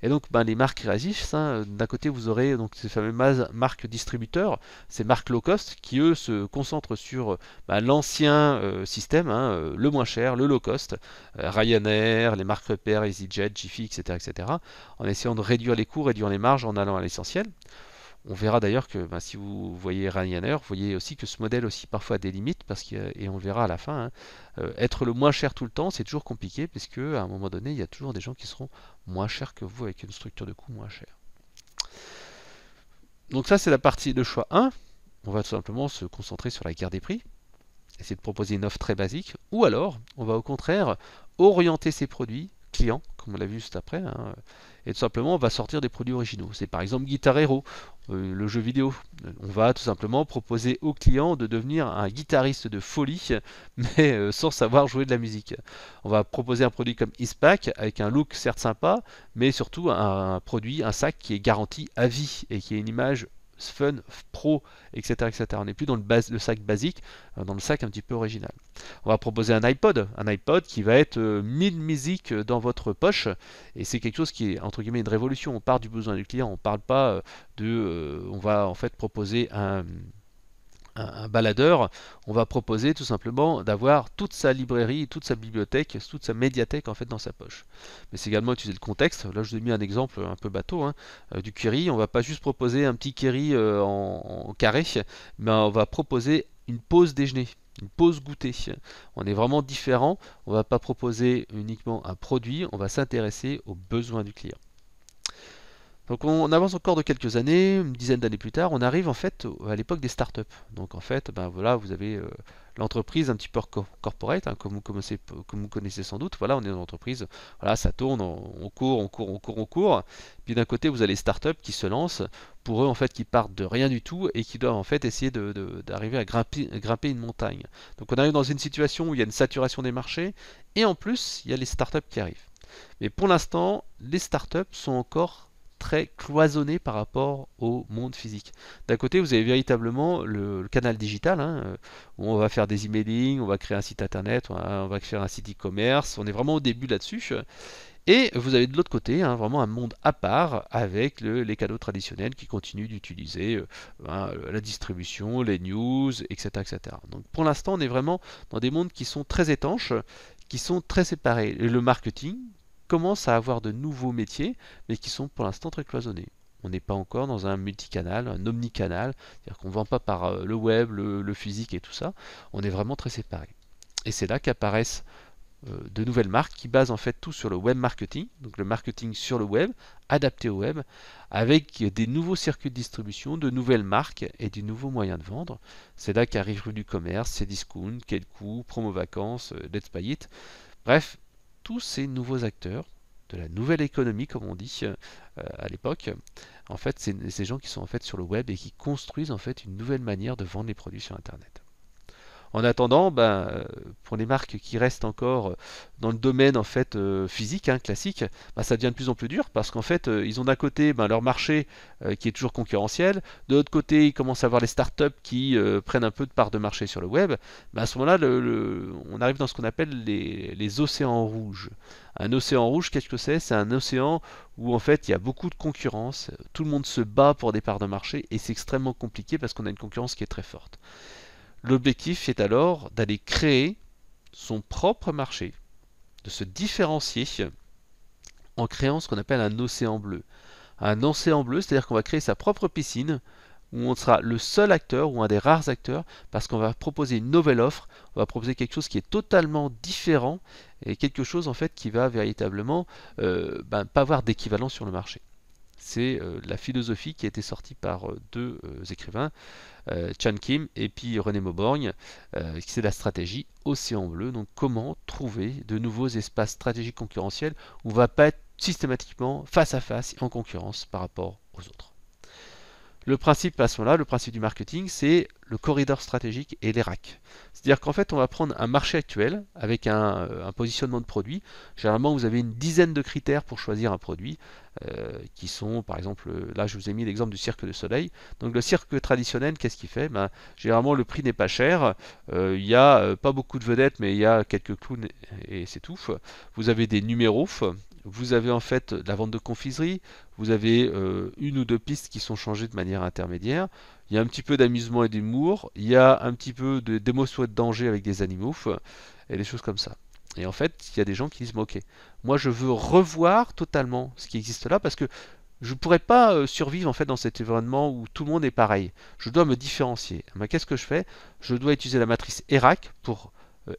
Et donc, les marques réagissent, hein. D'un côté, vous aurez donc ces fameuses marques distributeurs, ces marques low cost, qui eux se concentrent sur l'ancien système, hein, le moins cher, le low cost, Ryanair, les marques repères, EasyJet, Jiffy, etc., etc., en essayant de réduire les coûts, réduire les marges en allant à l'essentiel. On verra d'ailleurs que si vous voyez Ryanair, vous voyez aussi que ce modèle aussi parfois a des limites et on le verra à la fin, hein, être le moins cher tout le temps, c'est toujours compliqué puisque à un moment donné, il y a toujours des gens qui seront moins chers que vous avec une structure de coût moins chère. Donc ça c'est la partie de choix 1. On va tout simplement se concentrer sur la guerre des prix, essayer de proposer une offre très basique, ou alors on va au contraire orienter ses produits clients, comme on l'a vu juste après, hein, et tout simplement on va sortir des produits originaux. C'est par exemple Guitar Hero, le jeu vidéo. On va tout simplement proposer au client de devenir un guitariste de folie, mais sans savoir jouer de la musique. On va proposer un produit comme Eastpak avec un look certes sympa, mais surtout un produit, un sac qui est garanti à vie et qui a une image fun, pro, etc., etc. On n'est plus dans le sac basique, dans le sac un petit peu original. On va proposer un iPod qui va être 1000 musiques dans votre poche, et c'est quelque chose qui est entre guillemets une révolution. On part du besoin du client, on parle pas on va en fait proposer un baladeur, on va proposer tout simplement d'avoir toute sa librairie, toute sa bibliothèque, toute sa médiathèque en fait dans sa poche. Mais c'est également utiliser le contexte. Là, je vous ai mis un exemple un peu bateau, hein, du query. On va pas juste proposer un petit query en carré, mais on va proposer une pause déjeuner, une pause goûter. On est vraiment différent. On va pas proposer uniquement un produit, on va s'intéresser aux besoins du client. Donc on avance encore de quelques années, une dizaine d'années plus tard, on arrive en fait à l'époque des startups. Donc en fait, voilà, vous avez l'entreprise un petit peu corporate, hein, comme vous connaissez sans doute. Voilà, on est dans l'entreprise, voilà, ça tourne, on court, on court, on court, on court. Puis d'un côté, vous avez les startups qui se lancent, pour eux en fait, qui partent de rien du tout et qui doivent en fait essayer d'arriver à grimper une montagne. Donc on arrive dans une situation où il y a une saturation des marchés et en plus, il y a les startups qui arrivent. Mais pour l'instant, les startups sont encore très cloisonné par rapport au monde physique. D'un côté, vous avez véritablement le canal digital, hein, où on va faire des emailing, on va créer un site internet, on va faire un site e-commerce, on est vraiment au début là-dessus. Et vous avez de l'autre côté vraiment un monde à part avec les canaux traditionnels qui continuent d'utiliser la distribution, les news, etc., etc. Donc pour l'instant, on est vraiment dans des mondes qui sont très étanches, qui sont très séparés. Et le marketing commence à avoir de nouveaux métiers, mais qui sont pour l'instant très cloisonnés. On n'est pas encore dans un multicanal, un omnicanal, c'est-à-dire qu'on ne vend pas par le web, le physique et tout ça. On est vraiment très séparés. Et c'est là qu'apparaissent de nouvelles marques qui basent en fait tout sur le web marketing, donc le marketing sur le web, adapté au web, avec des nouveaux circuits de distribution, de nouvelles marques et des nouveaux moyens de vendre. C'est là qu'arrive Rue du Commerce, Cdiscount, Quelcoup, Promo Vacances, Let's Buy It. Bref, tous ces nouveaux acteurs de la nouvelle économie, comme on dit à l'époque, en fait, c'est ces gens qui sont en fait sur le web et qui construisent en fait une nouvelle manière de vendre les produits sur Internet. En attendant, pour les marques qui restent encore dans le domaine en fait physique, hein, classique, ça devient de plus en plus dur parce qu'en fait ils ont d'un côté leur marché qui est toujours concurrentiel, de l'autre côté ils commencent à avoir les startups qui prennent un peu de part de marché sur le web. À ce moment-là, on arrive dans ce qu'on appelle les océans rouges. Un océan rouge, qu'est-ce que c'est? C'est un océan où en fait il y a beaucoup de concurrence, tout le monde se bat pour des parts de marché et c'est extrêmement compliqué parce qu'on a une concurrence qui est très forte. L'objectif est alors d'aller créer son propre marché, de se différencier en créant ce qu'on appelle un océan bleu. Un océan bleu, c'est-à-dire qu'on va créer sa propre piscine où on sera le seul acteur ou un des rares acteurs parce qu'on va proposer une nouvelle offre, on va proposer quelque chose qui est totalement différent et quelque chose en fait qui va véritablement pas avoir d'équivalent sur le marché. C'est la philosophie qui a été sortie par deux écrivains, Chan Kim et puis René Mauborgne, c'est la stratégie Océan Bleu. Donc comment trouver de nouveaux espaces stratégiques concurrentiels où on ne va pas être systématiquement face à face en concurrence par rapport aux autres. Le principe à ce moment-là, le principe du marketing, c'est le corridor stratégique et les racks. C'est-à-dire qu'en fait, on va prendre un marché actuel avec un positionnement de produit. Généralement, vous avez une dizaine de critères pour choisir un produit, qui sont, par exemple, là, je vous ai mis l'exemple du Cirque du Soleil. Donc, le cirque traditionnel, qu'est-ce qu'il fait? Ben, généralement, le prix n'est pas cher. Il n'y a pas beaucoup de vedettes, mais il y a quelques clowns et c'est tout. Vous avez des numéros. Vous avez en fait de la vente de confiserie, vous avez une ou deux pistes qui sont changées de manière intermédiaire, il y a un petit peu d'amusement et d'humour, il y a un petit peu d'émotion et de danger avec des animaux, et des choses comme ça. Et en fait, il y a des gens qui disent, ok, moi je veux revoir totalement ce qui existe là, parce que je ne pourrais pas survivre en fait dans cet environnement où tout le monde est pareil. Je dois me différencier. Mais qu'est-ce que je fais? Je dois utiliser la matrice ERAC pour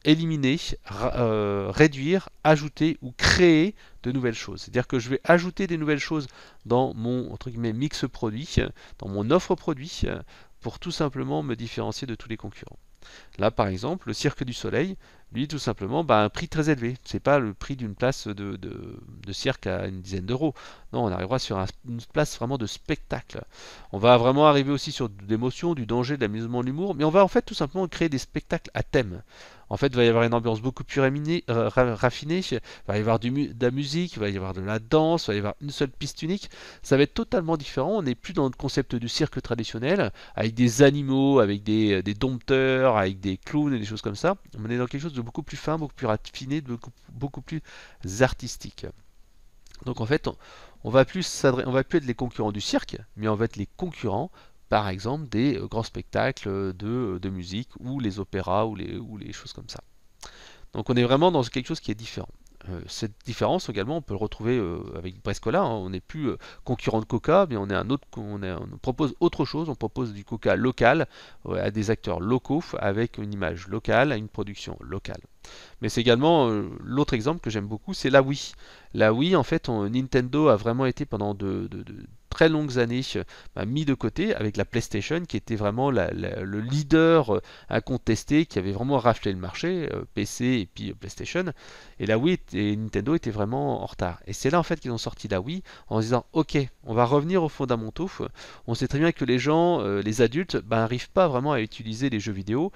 éliminer, réduire, ajouter ou créer de nouvelles choses. C'est-à-dire que je vais ajouter des nouvelles choses dans mon entre guillemets mix produit, dans mon offre produit, pour tout simplement me différencier de tous les concurrents. Là, par exemple, le Cirque du Soleil, lui, tout simplement, bah, un prix très élevé. C'est pas le prix d'une place de cirque à une dizaine d'euros. Non, on arrivera sur une place vraiment de spectacle. On va vraiment arriver aussi sur de l'émotion, du danger, de l'amusement, de l'humour, mais on va en fait tout simplement créer des spectacles à thème. En fait, il va y avoir une ambiance beaucoup plus raffinée, il va y avoir de la musique, il va y avoir de la danse, il va y avoir une seule piste unique. Ça va être totalement différent. On n'est plus dans le concept du cirque traditionnel, avec des animaux, avec des dompteurs, avec des clowns et des choses comme ça. On est dans quelque chose de beaucoup plus fin, beaucoup plus raffiné, beaucoup plus artistique. Donc en fait, on va plus être les concurrents du cirque, mais on va être les concurrents, par exemple, des grands spectacles de musique ou les opéras ou les choses comme ça. Donc on est vraiment dans quelque chose qui est différent. Cette différence également, on peut le retrouver avec Brescola. Hein. On n'est plus concurrent de Coca, mais on est on propose autre chose. On propose du Coca local à des acteurs locaux avec une image locale, à une production locale. Mais c'est également l'autre exemple que j'aime beaucoup, c'est la Wii. La Wii, en fait, Nintendo a vraiment été pendant de très longues années mis de côté avec la PlayStation qui était vraiment le leader incontesté qui avait vraiment raflé le marché, PC et puis PlayStation. Et la Wii et Nintendo étaient vraiment en retard. Et c'est là en fait qu'ils ont sorti la Wii en se disant ok, on va revenir aux fondamentaux. On sait très bien que les gens, les adultes, n'arrivent pas vraiment à utiliser les jeux vidéo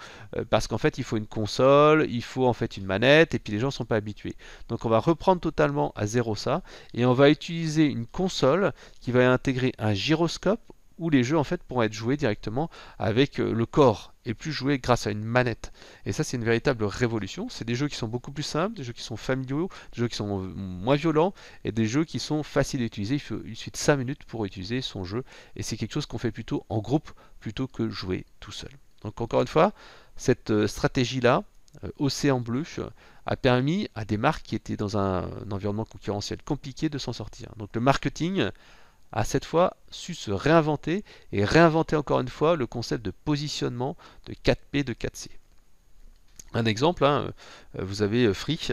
parce qu'en fait il faut une console, il faut en fait une manette et puis les gens ne sont pas habitués. Donc on va reprendre totalement à zéro ça et on va utiliser une console qui va intégrer un gyroscope où les jeux en fait pourront être joués directement avec le corps et plus joués grâce à une manette. Et ça c'est une véritable révolution. C'est des jeux qui sont beaucoup plus simples, des jeux qui sont familiaux, des jeux qui sont moins violents et des jeux qui sont faciles à utiliser. Il suffit de 5 minutes pour utiliser son jeu et c'est quelque chose qu'on fait plutôt en groupe plutôt que jouer tout seul. Donc encore une fois, cette stratégie-là, Océan Bleu, a permis à des marques qui étaient dans un environnement concurrentiel compliqué de s'en sortir. Donc le marketing a cette fois su se réinventer et réinventer encore une fois le concept de positionnement de 4P, de 4C. Un exemple, hein, vous avez Free.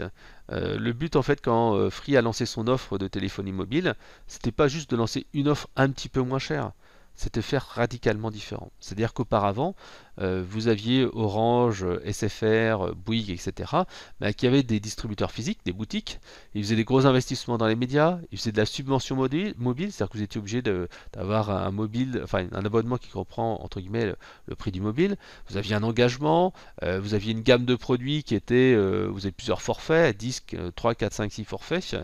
Le but en fait quand Free a lancé son offre de téléphonie mobile, c'était pas juste de lancer une offre un petit peu moins chère, c'était faire radicalement différent. C'est-à-dire qu'auparavant, vous aviez Orange, SFR, Bouygues, etc., qui avaient des distributeurs physiques, des boutiques. Ils faisaient des gros investissements dans les médias, ils faisaient de la subvention mobile, c'est-à-dire que vous étiez obligé d'avoir un mobile, enfin un abonnement qui reprend entre guillemets le prix du mobile. Vous aviez un engagement, vous aviez une gamme de produits qui était, vous avez plusieurs forfaits, 10, 3, 4, 5, 6 forfaits.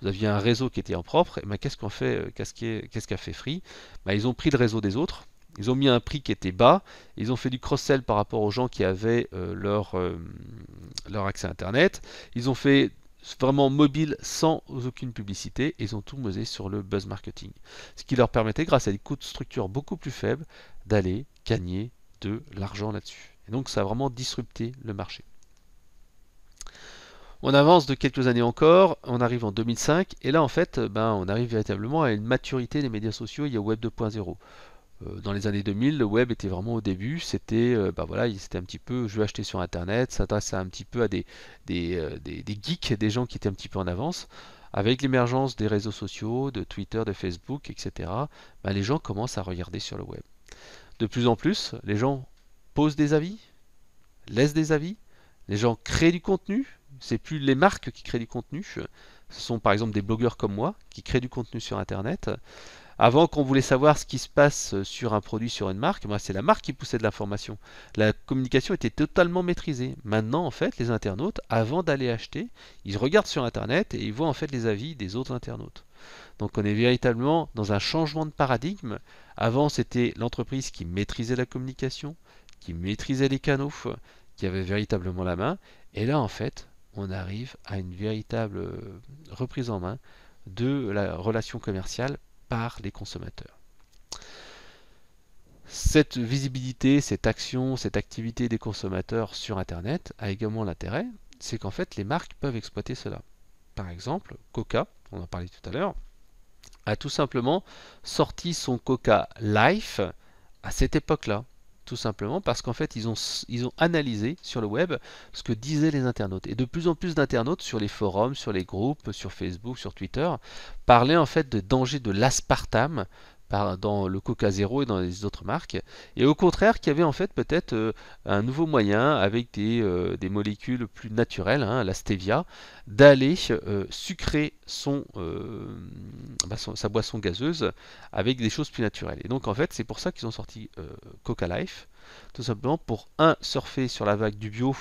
Vous aviez un réseau qui était en propre. Et qu'est-ce qu'a fait Free? Ils ont pris le réseau des autres. Ils ont mis un prix qui était bas, ils ont fait du cross-sell par rapport aux gens qui avaient leur accès à Internet, ils ont fait vraiment mobile sans aucune publicité et ils ont tout misé sur le buzz marketing. Ce qui leur permettait, grâce à des coûts de structure beaucoup plus faibles, d'aller gagner de l'argent là-dessus. Et donc ça a vraiment disrupté le marché. On avance de quelques années encore, on arrive en 2005 et là en fait on arrive véritablement à une maturité des médias sociaux, il y a Web 2.0. Dans les années 2000, le web était vraiment au début, c'était c'était un petit peu, je vais acheter sur internet, ça s'adresse un petit peu à des geeks, des gens qui étaient un petit peu en avance. Avec l'émergence des réseaux sociaux, de Twitter, de Facebook, etc., les gens commencent à regarder sur le web. De plus en plus, les gens posent des avis, laissent des avis, les gens créent du contenu, c'est plus les marques qui créent du contenu, ce sont par exemple des blogueurs comme moi qui créent du contenu sur internet. Avant, quand on voulait savoir ce qui se passe sur un produit, sur une marque, c'est la marque qui poussait de l'information. La communication était totalement maîtrisée. Maintenant, en fait, les internautes, avant d'aller acheter, ils regardent sur Internet et ils voient en fait les avis des autres internautes. Donc on est véritablement dans un changement de paradigme. Avant, c'était l'entreprise qui maîtrisait la communication, qui maîtrisait les canaux, qui avait véritablement la main. Et là, en fait, on arrive à une véritable reprise en main de la relation commerciale par les consommateurs. Cette visibilité, cette action, cette activité des consommateurs sur Internet a également l'intérêt, c'est qu'en fait les marques peuvent exploiter cela. Par exemple, Coca, on en parlait tout à l'heure, a tout simplement sorti son Coca Life à cette époque-là. Tout simplement parce qu'en fait, ils ont analysé sur le web ce que disaient les internautes. Et de plus en plus d'internautes sur les forums, sur les groupes, sur Facebook, sur Twitter, parlaient en fait de danger de l'aspartame dans le Coca Zéro et dans les autres marques. Et au contraire, qu'il y avait en fait peut-être un nouveau moyen avec des molécules plus naturelles, hein, la stevia, d'aller sucrer sa boisson gazeuse avec des choses plus naturelles. Et donc en fait, c'est pour ça qu'ils ont sorti Coca Life, tout simplement pour surfer sur la vague du bio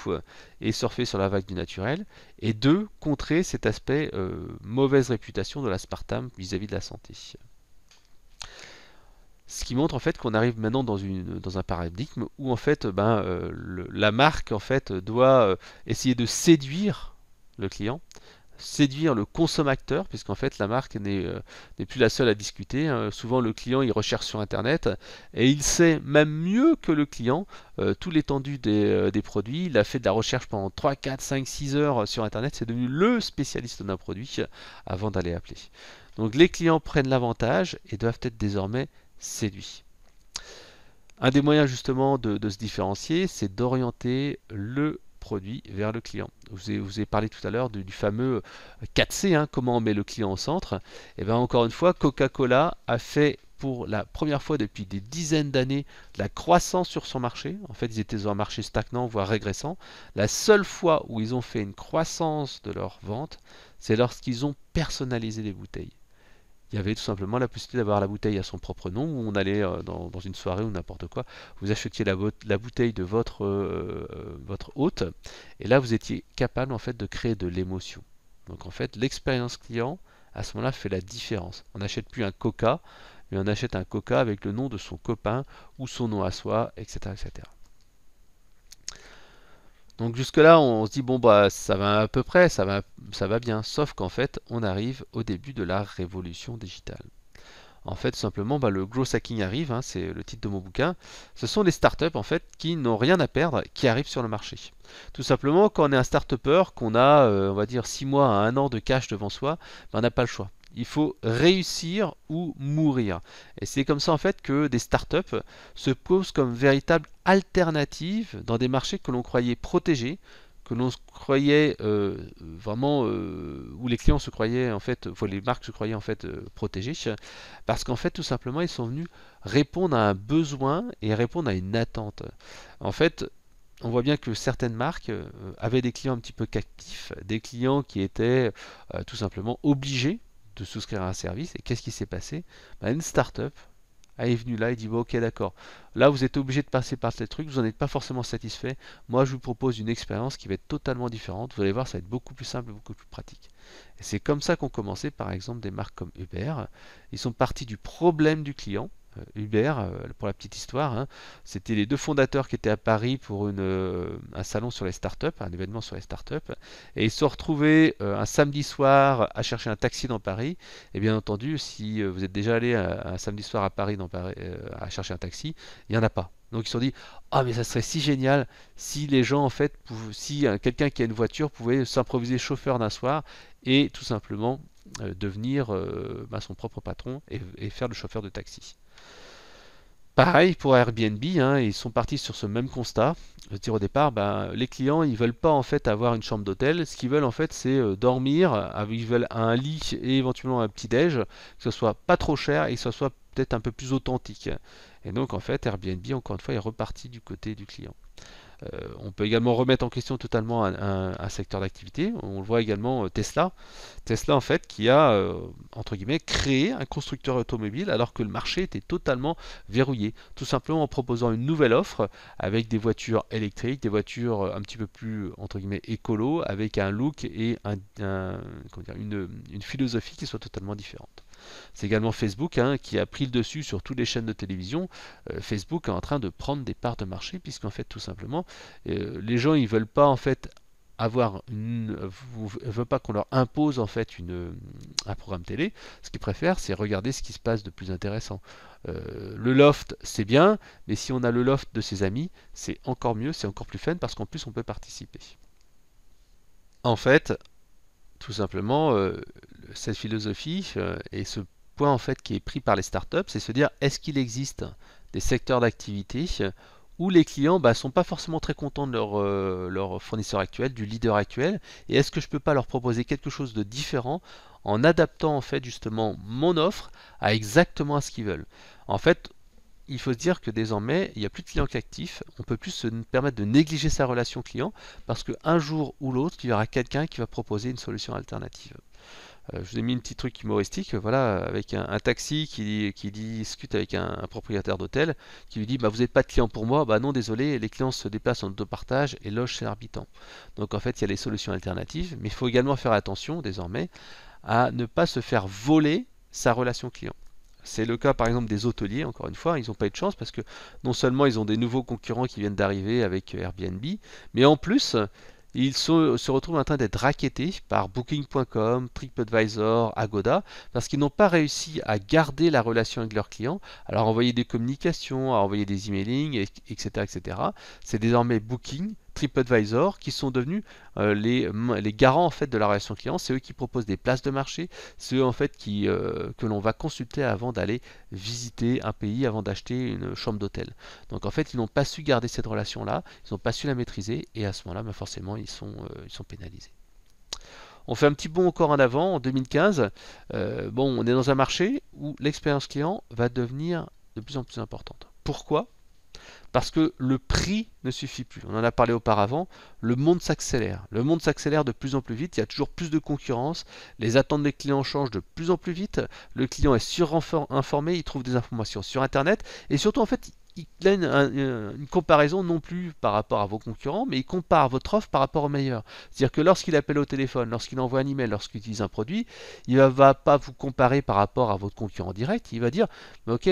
et surfer sur la vague du naturel, et deux, contrer cet aspect mauvaise réputation de l'aspartame vis-à-vis de la santé. Ce qui montre en fait qu'on arrive maintenant dans un paradigme où en fait la marque en fait doit essayer de séduire le client, séduire le consommateur, puisqu'en fait la marque n'est plus la seule à discuter, hein. Souvent le client il recherche sur internet et il sait même mieux que le client tout l'étendue des produits. Il a fait de la recherche pendant 3, 4, 5, 6 heures sur internet, c'est devenu le spécialiste d'un produit avant d'aller appeler. Donc les clients prennent l'avantage et doivent être désormais séduits. Un des moyens justement de se différencier, c'est d'orienter le produit vers le client. Je vous ai parlé tout à l'heure du fameux 4C, hein, comment on met le client au centre. Et bien encore une fois, Coca-Cola a fait pour la première fois depuis des dizaines d'années de la croissance sur son marché. En fait, ils étaient dans un marché stagnant, voire régressant. La seule fois où ils ont fait une croissance de leur vente, c'est lorsqu'ils ont personnalisé les bouteilles. Il y avait tout simplement la possibilité d'avoir la bouteille à son propre nom, où on allait dans une soirée ou n'importe quoi, vous achetiez la bouteille de votre hôte, et là vous étiez capable en fait de créer de l'émotion. Donc en fait l'expérience client à ce moment-là fait la différence. On n'achète plus un Coca, mais on achète un Coca avec le nom de son copain ou son nom à soi, etc., etc. Donc jusque-là, on se dit bon bah ça va à peu près, ça va bien, sauf qu'en fait, on arrive au début de la révolution digitale. En fait, tout simplement, le growth hacking arrive, hein, c'est le titre de mon bouquin. Ce sont des startups en fait qui n'ont rien à perdre, qui arrivent sur le marché. Tout simplement, quand on est un start-upper, qu'on a, on va dire 6 mois à 1 an de cash devant soi, on n'a pas le choix. Il faut réussir ou mourir. Et c'est comme ça en fait que des startups se posent comme véritable alternative dans des marchés que l'on croyait protégés, que l'on croyait vraiment où les clients se croyaient en fait, les marques se croyaient en fait protégées, parce qu'en fait tout simplement ils sont venus répondre à un besoin et répondre à une attente. En fait, on voit bien que certaines marques avaient des clients un petit peu captifs, des clients qui étaient tout simplement obligés de souscrire à un service. Et qu'est-ce qui s'est passé? Une start-up est venue là et dit bon, ok d'accord, là vous êtes obligé de passer par ces trucs, vous n'en êtes pas forcément satisfait, moi je vous propose une expérience qui va être totalement différente, vous allez voir ça va être beaucoup plus simple et beaucoup plus pratique. Et c'est comme ça qu'ont commencé par exemple des marques comme Uber. Ils sont partis du problème du client. Uber, pour la petite histoire, hein, c'était les deux fondateurs qui étaient à Paris pour un salon sur les startups, un événement sur les startups, et ils se sont retrouvés un samedi soir à chercher un taxi dans Paris. Et bien entendu, si vous êtes déjà allé un samedi soir à Paris, à chercher un taxi, il n'y en a pas. Donc ils se sont dit, ah mais ça serait si génial si les gens en fait, si quelqu'un qui a une voiture pouvait s'improviser chauffeur d'un soir et tout simplement devenir son propre patron et faire le chauffeur de taxi. Pareil pour Airbnb, hein, ils sont partis sur ce même constat. Dire au départ, les clients ils veulent pas en fait avoir une chambre d'hôtel, ce qu'ils veulent en fait c'est dormir, ils veulent un lit et éventuellement un petit déj, que ce soit pas trop cher et que ce soit peut-être un peu plus authentique. Et donc en fait Airbnb encore une fois est reparti du côté du client. On peut également remettre en question totalement un secteur d'activité. On le voit également Tesla. Tesla, en fait, qui a, entre guillemets, créé un constructeur automobile alors que le marché était totalement verrouillé. Tout simplement en proposant une nouvelle offre avec des voitures électriques, des voitures un petit peu plus, entre guillemets, écolo, avec un look et comment dire, une philosophie qui soit totalement différente. C'est également Facebook qui a pris le dessus sur toutes les chaînes de télévision. Facebook est en train de prendre des parts de marché puisqu'en fait tout simplement les gens ils veulent pas en fait veulent pas qu'on leur impose en fait un programme télé. Ce qu'ils préfèrent c'est regarder ce qui se passe de plus intéressant. Le loft c'est bien, mais si on a le loft de ses amis c'est encore mieux, c'est encore plus fun parce qu'en plus on peut participer. En fait, tout simplement, cette philosophie et ce point en fait qui est pris par les startups, c'est se dire est-ce qu'il existe des secteurs d'activité où les clients sont pas forcément très contents de leur fournisseur actuel, du leader actuel, et est-ce que je peux pas leur proposer quelque chose de différent en adaptant en fait justement mon offre à exactement à ce qu'ils veulent. En fait, il faut se dire que désormais, il n'y a plus de clients qu'actifs. On peut plus se permettre de négliger sa relation client parce qu'un jour ou l'autre, il y aura quelqu'un qui va proposer une solution alternative. Je vous ai mis un petit truc humoristique, voilà, avec un taxi qui discute avec un propriétaire d'hôtel, qui lui dit bah, vous n'êtes pas de client pour moi, bah non désolé, les clients se déplacent en autopartage et logent chez l'arbitrant. Donc en fait il y a les solutions alternatives, mais il faut également faire attention désormais à ne pas se faire voler sa relation client. C'est le cas par exemple des hôteliers, encore une fois, ils n'ont pas eu de chance parce que non seulement ils ont des nouveaux concurrents qui viennent d'arriver avec Airbnb, mais en plus se retrouvent en train d'être rackettés par Booking.com, TripAdvisor, Agoda, parce qu'ils n'ont pas réussi à garder la relation avec leurs clients, à leur envoyer des communications, à envoyer des emailing, etc. etc. C'est désormais Booking, TripAdvisor qui sont devenus les garants en fait de la relation client. C'est eux qui proposent des places de marché, c'est eux en fait que l'on va consulter avant d'aller visiter un pays, avant d'acheter une chambre d'hôtel. Donc en fait, ils n'ont pas su garder cette relation-là, ils n'ont pas su la maîtriser, et à ce moment-là, forcément, ils sont pénalisés. On fait un petit bond encore en avant, en 2015. Bon, on est dans un marché où l'expérience client va devenir de plus en plus importante. Pourquoi? Parce que le prix ne suffit plus. On en a parlé auparavant, le monde s'accélère. Le monde s'accélère de plus en plus vite, il y a toujours plus de concurrence, les attentes des clients changent de plus en plus vite, le client est surinformé, il trouve des informations sur Internet, et surtout en fait, il a une comparaison non plus par rapport à vos concurrents, mais il compare votre offre par rapport au meilleur. C'est-à-dire que lorsqu'il appelle au téléphone, lorsqu'il envoie un email, lorsqu'il utilise un produit, il ne va pas vous comparer par rapport à votre concurrent direct, il va dire, ok,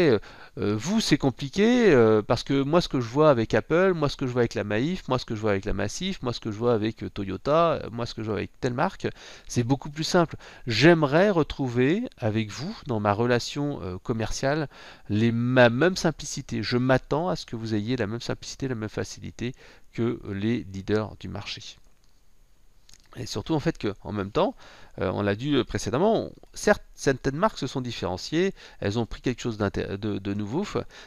vous c'est compliqué, parce que moi ce que je vois avec Apple, moi ce que je vois avec la Maïf, moi ce que je vois avec la Massif, moi ce que je vois avec Toyota, moi ce que je vois avec telle marque, c'est beaucoup plus simple. J'aimerais retrouver avec vous, dans ma relation commerciale, ma même simplicité. Je m'attends à ce que vous ayez la même simplicité, la même facilité que les leaders du marché. Et surtout en fait qu'en même temps, on l'a dit précédemment, certes certaines marques se sont différenciées, elles ont pris quelque chose de nouveau,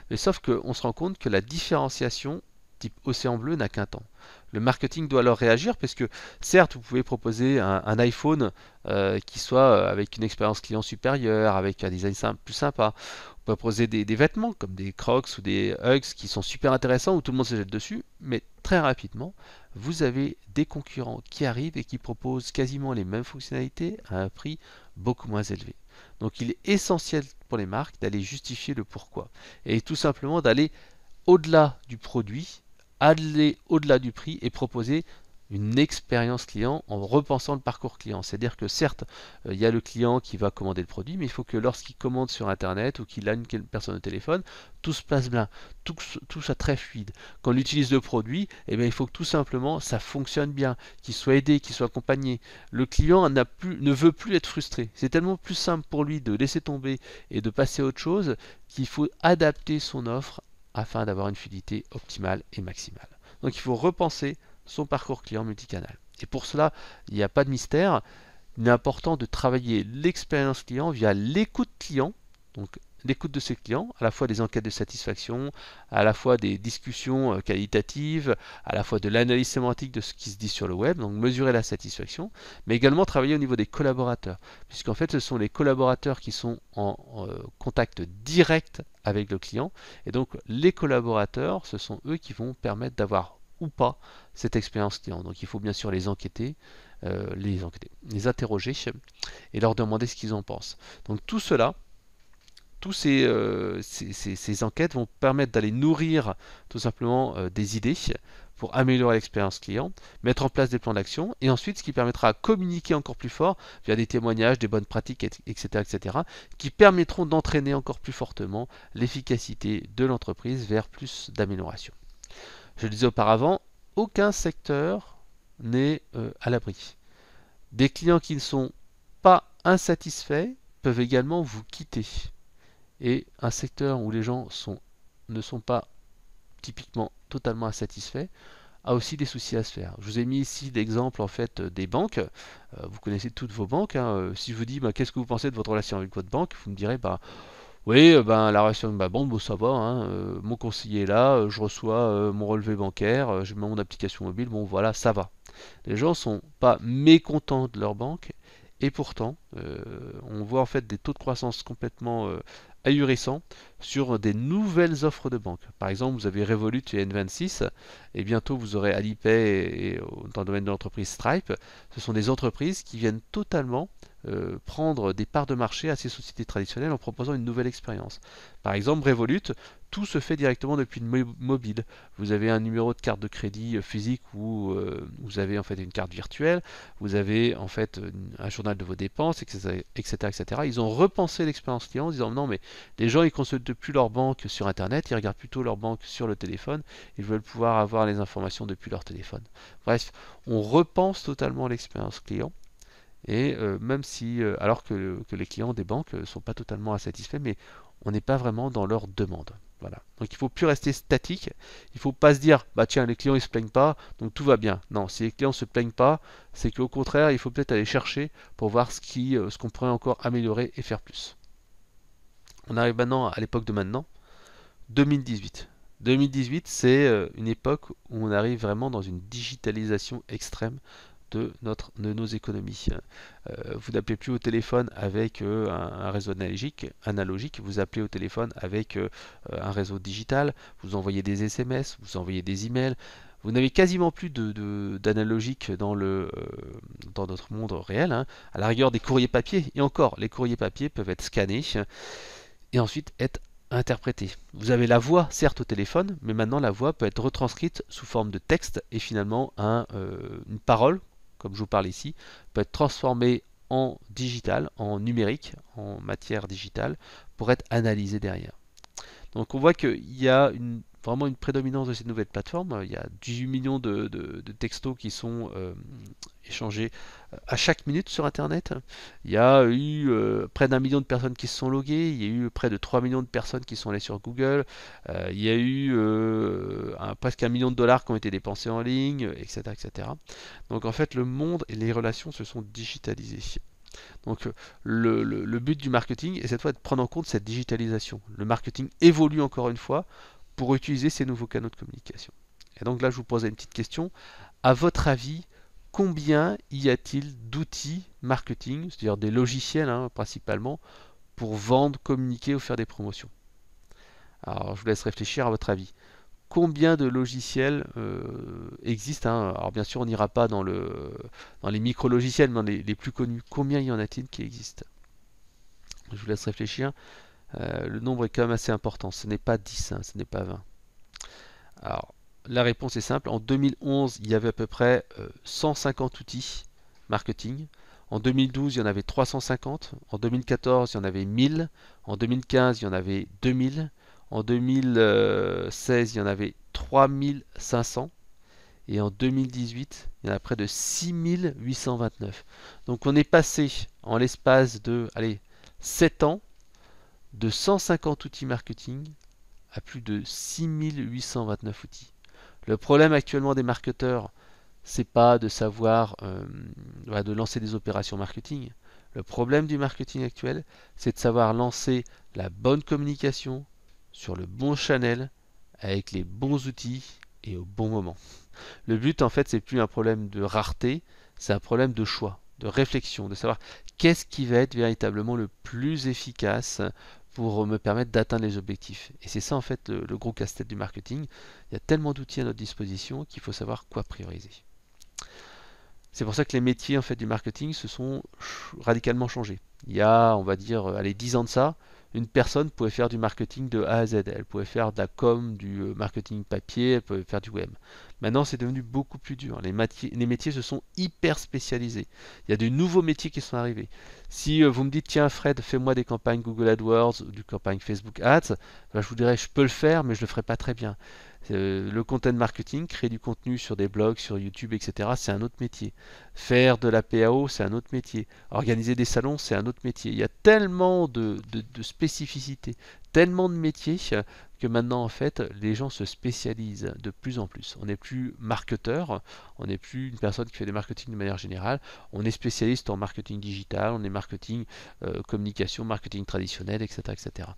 mais sauf qu'on se rend compte que la différenciation type Océan Bleu n'a qu'un temps. Le marketing doit alors réagir parce que certes vous pouvez proposer un iPhone qui soit avec une expérience client supérieure, avec un design plus sympa. Vous pouvez proposer des vêtements comme des Crocs ou des Uggs qui sont super intéressants où tout le monde se jette dessus, mais très rapidement vous avez des concurrents qui arrivent et qui proposent quasiment les mêmes fonctionnalités à un prix beaucoup moins élevé. Donc il est essentiel pour les marques d'aller justifier le pourquoi et tout simplement d'aller au-delà du produit, aller au-delà du prix et proposer une expérience client en repensant le parcours client. C'est-à-dire que certes, il y a le client qui va commander le produit, mais il faut que lorsqu'il commande sur Internet ou qu'il a une personne au téléphone, tout se passe bien, tout soit très fluide. Quand on utilise le produit, il faut que tout simplement ça fonctionne bien, qu'il soit aidé, qu'il soit accompagné. Le client ne veut plus être frustré. C'est tellement plus simple pour lui de laisser tomber et de passer à autre chose qu'il faut adapter son offre afin d'avoir une fidélité optimale et maximale. Donc il faut repenser son parcours client multicanal. Et pour cela, il n'y a pas de mystère. Il est important de travailler l'expérience client via l'écoute client, donc l'écoute de ses clients, à la fois des enquêtes de satisfaction, à la fois des discussions qualitatives, à la fois de l'analyse sémantique de ce qui se dit sur le web, donc mesurer la satisfaction, mais également travailler au niveau des collaborateurs, puisqu'en fait ce sont les collaborateurs qui sont en contact direct avec le client, et donc les collaborateurs, ce sont eux qui vont permettre d'avoir ou pas cette expérience client. Donc il faut bien sûr les les interroger et leur demander ce qu'ils en pensent. Donc tout cela, tous ces enquêtes vont permettre d'aller nourrir tout simplement des idées pour améliorer l'expérience client, mettre en place des plans d'action, et ensuite ce qui permettra à communiquer encore plus fort via des témoignages, des bonnes pratiques, etc., etc., qui permettront d'entraîner encore plus fortement l'efficacité de l'entreprise vers plus d'amélioration. Je le disais auparavant, aucun secteur n'est à l'abri. Des clients qui ne sont pas insatisfaits peuvent également vous quitter. Et un secteur où les gens ne sont pas typiquement totalement insatisfaits a aussi des soucis à se faire. Je vous ai mis ici l'exemple en fait des banques. Vous connaissez toutes vos banques, hein. Si je vous dis qu'est-ce que vous pensez de votre relation avec votre banque, vous me direz oui, la relation avec ma banque, bon, ça va, hein, mon conseiller est là, je reçois mon relevé bancaire, je mets mon application mobile, bon voilà, ça va. Les gens sont pas mécontents de leur banque, et pourtant, on voit en fait des taux de croissance complètement ahurissants sur des nouvelles offres de banque. Par exemple, vous avez Revolut et N26, et bientôt vous aurez Alipay et dans le domaine de l'entreprise Stripe. Ce sont des entreprises qui viennent totalement prendre des parts de marché à ces sociétés traditionnelles en proposant une nouvelle expérience. Par exemple, Revolut, tout se fait directement depuis le mobile. Vous avez un numéro de carte de crédit physique ou vous avez en fait une carte virtuelle, vous avez en fait un journal de vos dépenses, etc., etc., etc. Ils ont repensé l'expérience client en disant non mais les gens ils consultent plus leur banque sur internet, ils regardent plutôt leur banque sur le téléphone, ils veulent pouvoir avoir les informations depuis leur téléphone. Bref, on repense totalement l'expérience client. Et même si, alors que les clients des banques ne sont pas totalement insatisfaits, mais on n'est pas vraiment dans leur demande. Voilà. Donc il ne faut plus rester statique. Il ne faut pas se dire, bah tiens, les clients ils se plaignent pas, donc tout va bien. Non, si les clients ne se plaignent pas, c'est qu'au contraire, il faut peut-être aller chercher pour voir ce qu'on pourrait encore améliorer et faire plus. On arrive maintenant à l'époque de maintenant, 2018. 2018, c'est une époque où on arrive vraiment dans une digitalisation extrême de nos économies. Vous n'appelez plus au téléphone avec un réseau analogique, vous appelez au téléphone avec un réseau digital, vous envoyez des SMS, vous envoyez des emails. Vous n'avez quasiment plus d'analogique dans notre monde réel, hein. À la rigueur des courriers papier, et encore, les courriers papier peuvent être scannés et ensuite être interprétés. Vous avez la voix, certes, au téléphone, mais maintenant la voix peut être retranscrite sous forme de texte et finalement une parole, comme je vous parle ici, peut être transformée en digital, en numérique, en matière digitale, pour être analysée derrière. Donc on voit qu'il y a vraiment une prédominance de ces nouvelles plateformes. Il y a 18 millions de textos qui sont échangés à chaque minute sur Internet. Il y a eu près d'1 million de personnes qui se sont loguées. Il y a eu près de 3 millions de personnes qui sont allées sur Google. Il y a eu presque $1 million qui ont été dépensés en ligne, etc., etc. Donc en fait, le monde et les relations se sont digitalisées. Donc le but du marketing est cette fois de prendre en compte cette digitalisation. Le marketing évolue encore une fois pour utiliser ces nouveaux canaux de communication. Et donc là, je vous posais une petite question. À votre avis, combien y a-t-il d'outils marketing, c'est-à-dire des logiciels principalement, pour vendre, communiquer ou faire des promotions? Alors, je vous laisse réfléchir à votre avis. Combien de logiciels existent, hein? Alors bien sûr, on n'ira pas dans les micro-logiciels, mais dans les plus connus. Combien y en a-t-il qui existent? Je vous laisse réfléchir. Le nombre est quand même assez important. Ce n'est pas 10, hein, ce n'est pas 20. Alors, la réponse est simple. En 2011, il y avait à peu près 150 outils marketing. En 2012, il y en avait 350. En 2014, il y en avait 1000. En 2015, il y en avait 2000. En 2016, il y en avait 3500. Et en 2018, il y en a près de 6829. Donc on est passé en l'espace de 7 ans de 150 outils marketing à plus de 6829 outils. Le problème actuellement des marketeurs, c'est pas de savoir de lancer des opérations marketing. Le problème du marketing actuel, c'est de savoir lancer la bonne communication sur le bon channel avec les bons outils et au bon moment. Le but en fait, c'est plus un problème de rareté, c'est un problème de choix, de réflexion, de savoir qu'est-ce qui va être véritablement le plus efficace pour me permettre d'atteindre les objectifs. Et c'est ça en fait le gros casse-tête du marketing. Il y a tellement d'outils à notre disposition qu'il faut savoir quoi prioriser. C'est pour ça que les métiers en fait du marketing se sont radicalement changés. Il y a, on va dire, allez, 10 ans de ça, une personne pouvait faire du marketing de A à Z. Elle pouvait faire de la com, du marketing papier, elle pouvait faire du web. Maintenant, c'est devenu beaucoup plus dur. Les métiers se sont hyper spécialisés. Il y a de nouveaux métiers qui sont arrivés. Si vous me dites, tiens Fred, fais-moi des campagnes Google AdWords ou des campagnes Facebook Ads, ben, je vous dirais, je peux le faire, mais je le ferai pas très bien. Le content marketing, créer du contenu sur des blogs, sur YouTube, etc., c'est un autre métier. Faire de la PAO, c'est un autre métier. Organiser des salons, c'est un autre métier. Il y a tellement de spécificités, tellement de métiers que maintenant, en fait, les gens se spécialisent de plus en plus. On n'est plus marketeur, on n'est plus une personne qui fait des marketing de manière générale. On est spécialiste en marketing digital, on est marketing communication, marketing traditionnel, etc., etc.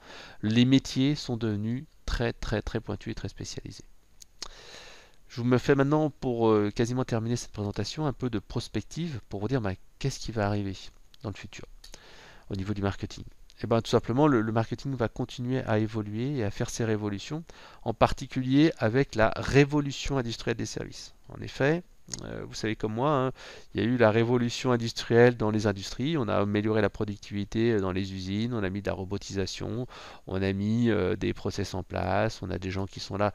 Les métiers sont devenus très pointus et très spécialisés. Je vous me fais maintenant, pour quasiment terminer cette présentation, un peu de prospective pour vous dire qu'est-ce qui va arriver dans le futur au niveau du marketing. Et bien tout simplement, le marketing va continuer à évoluer et à faire ses révolutions, en particulier avec la révolution industrielle des services. En effet, vous savez comme moi, hein, il y a eu la révolution industrielle dans les industries, on a amélioré la productivité dans les usines, on a mis de la robotisation, on a mis des process en place, on a des gens qui sont là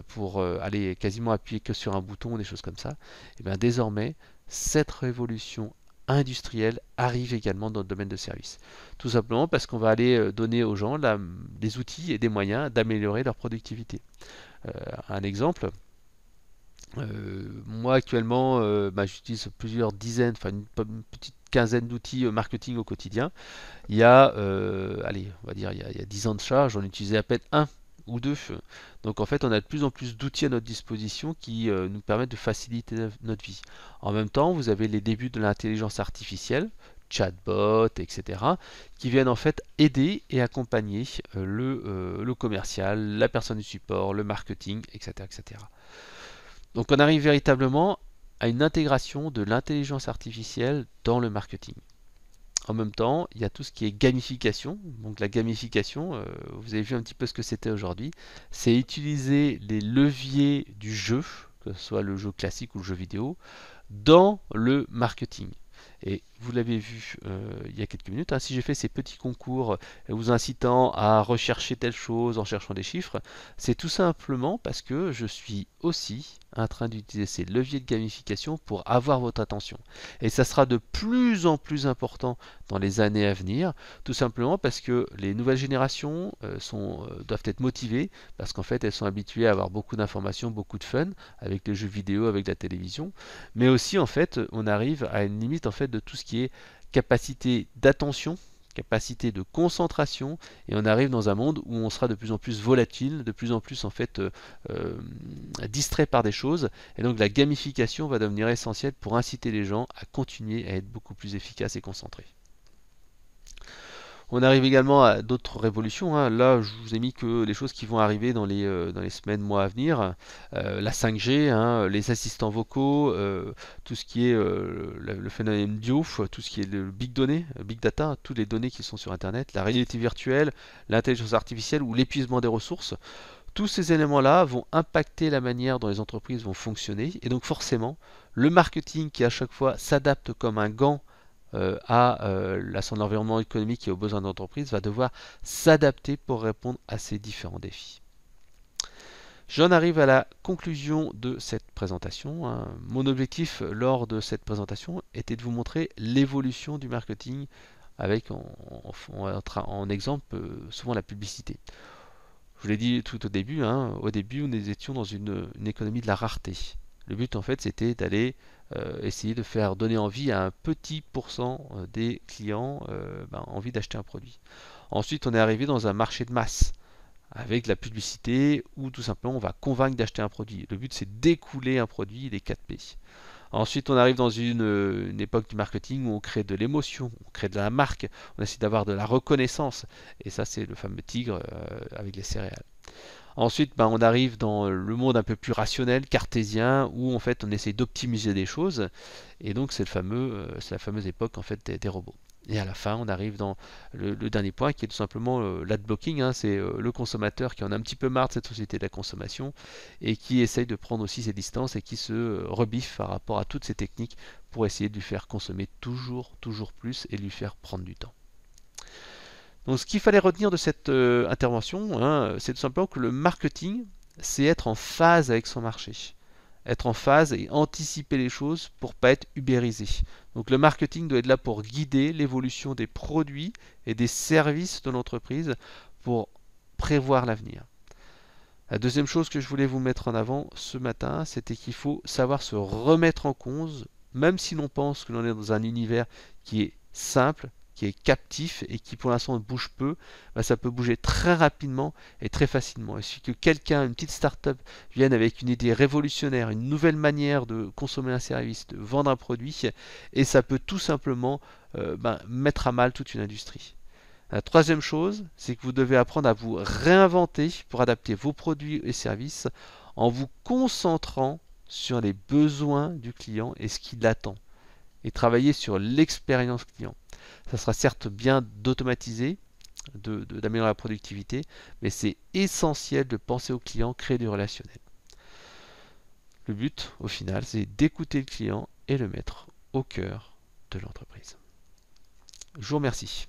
pour aller quasiment appuyer que sur un bouton, des choses comme ça. Et bien désormais, cette révolution industrielle arrive également dans le domaine de services. Tout simplement parce qu'on va aller donner aux gens des outils et des moyens d'améliorer leur productivité. Un exemple, moi actuellement, j'utilise plusieurs dizaines, enfin une petite quinzaine d'outils marketing au quotidien. Il y a, allez, on va dire, il y a 10 ans de ça, j'en utilisais à peine un ou deux. Donc en fait, on a de plus en plus d'outils à notre disposition qui nous permettent de faciliter notre vie. En même temps, vous avez les débuts de l'intelligence artificielle, chatbot, etc., qui viennent en fait aider et accompagner le commercial, la personne du support, le marketing, etc., etc. Donc on arrive véritablement à une intégration de l'intelligence artificielle dans le marketing. En même temps, il y a tout ce qui est gamification. Donc la gamification, vous avez vu un petit peu ce que c'était aujourd'hui. C'est utiliser les leviers du jeu, que ce soit le jeu classique ou le jeu vidéo, dans le marketing. Et vous l'avez vu il y a quelques minutes, hein, si j'ai fait ces petits concours vous incitant à rechercher telle chose en cherchant des chiffres, c'est tout simplement parce que je suis aussi en train d'utiliser ces leviers de gamification pour avoir votre attention. Et ça sera de plus en plus important dans les années à venir, tout simplement parce que les nouvelles générations doivent être motivées, parce qu'en fait elles sont habituées à avoir beaucoup d'informations, beaucoup de fun, avec les jeux vidéo, avec la télévision, mais aussi en fait on arrive à une limite en fait de tout ce qui est capacité d'attention, capacité de concentration, et on arrive dans un monde où on sera de plus en plus volatile, de plus en plus en fait distrait par des choses, et donc la gamification va devenir essentielle pour inciter les gens à continuer à être beaucoup plus efficaces et concentrés. On arrive également à d'autres révolutions, hein. Là, je vous ai mis que les choses qui vont arriver dans les semaines, mois à venir. La 5G, hein, les assistants vocaux, tout ce qui est le phénomène bio, tout ce qui est le big data, toutes les données qui sont sur Internet, la réalité virtuelle, l'intelligence artificielle ou l'épuisement des ressources. Tous ces éléments-là vont impacter la manière dont les entreprises vont fonctionner. Et donc forcément, le marketing qui à chaque fois s'adapte comme un gant à son environnement économique et aux besoins d'entreprise va devoir s'adapter pour répondre à ces différents défis. J'en arrive à la conclusion de cette présentation, hein. Mon objectif lors de cette présentation était de vous montrer l'évolution du marketing avec en exemple souvent la publicité. Je vous l'ai dit tout au début, hein, au début nous étions dans une économie de la rareté. Le but en fait c'était d'aller essayer de faire donner envie à un petit pourcent des clients envie d'acheter un produit. Ensuite on est arrivé dans un marché de masse avec la publicité où tout simplement on va convaincre d'acheter un produit. Le but c'est d'écouler un produit, les 4 P. Ensuite on arrive dans une époque du marketing où on crée de l'émotion, on crée de la marque, on essaie d'avoir de la reconnaissance. Et ça c'est le fameux tigre avec les céréales. Ensuite, on arrive dans le monde un peu plus rationnel, cartésien, où en fait on essaie d'optimiser des choses, et donc c'est la fameuse époque en fait des robots. Et à la fin, on arrive dans le dernier point qui est tout simplement l'adblocking, hein, c'est le consommateur qui en a un petit peu marre de cette société de la consommation et qui essaye de prendre aussi ses distances et qui se rebiffe par rapport à toutes ces techniques pour essayer de lui faire consommer toujours plus et lui faire prendre du temps. Donc ce qu'il fallait retenir de cette intervention, hein, c'est tout simplement que le marketing, c'est être en phase avec son marché. Être en phase et anticiper les choses pour ne pas être ubérisé. Donc le marketing doit être là pour guider l'évolution des produits et des services de l'entreprise pour prévoir l'avenir. La deuxième chose que je voulais vous mettre en avant ce matin, c'était qu'il faut savoir se remettre en cause, même si l'on pense que l'on est dans un univers qui est simple, qui est captif et qui pour l'instant bouge peu, bah ça peut bouger très rapidement et très facilement. Il suffit que quelqu'un, une petite start-up, vienne avec une idée révolutionnaire, une nouvelle manière de consommer un service, de vendre un produit, et ça peut tout simplement mettre à mal toute une industrie. La troisième chose, c'est que vous devez apprendre à vous réinventer pour adapter vos produits et services en vous concentrant sur les besoins du client et ce qu'il attend. Et travailler sur l'expérience client. Ça sera certes bien d'automatiser, d'améliorer la productivité, mais c'est essentiel de penser au client, créer du relationnel. Le but, au final, c'est d'écouter le client et le mettre au cœur de l'entreprise. Je vous remercie.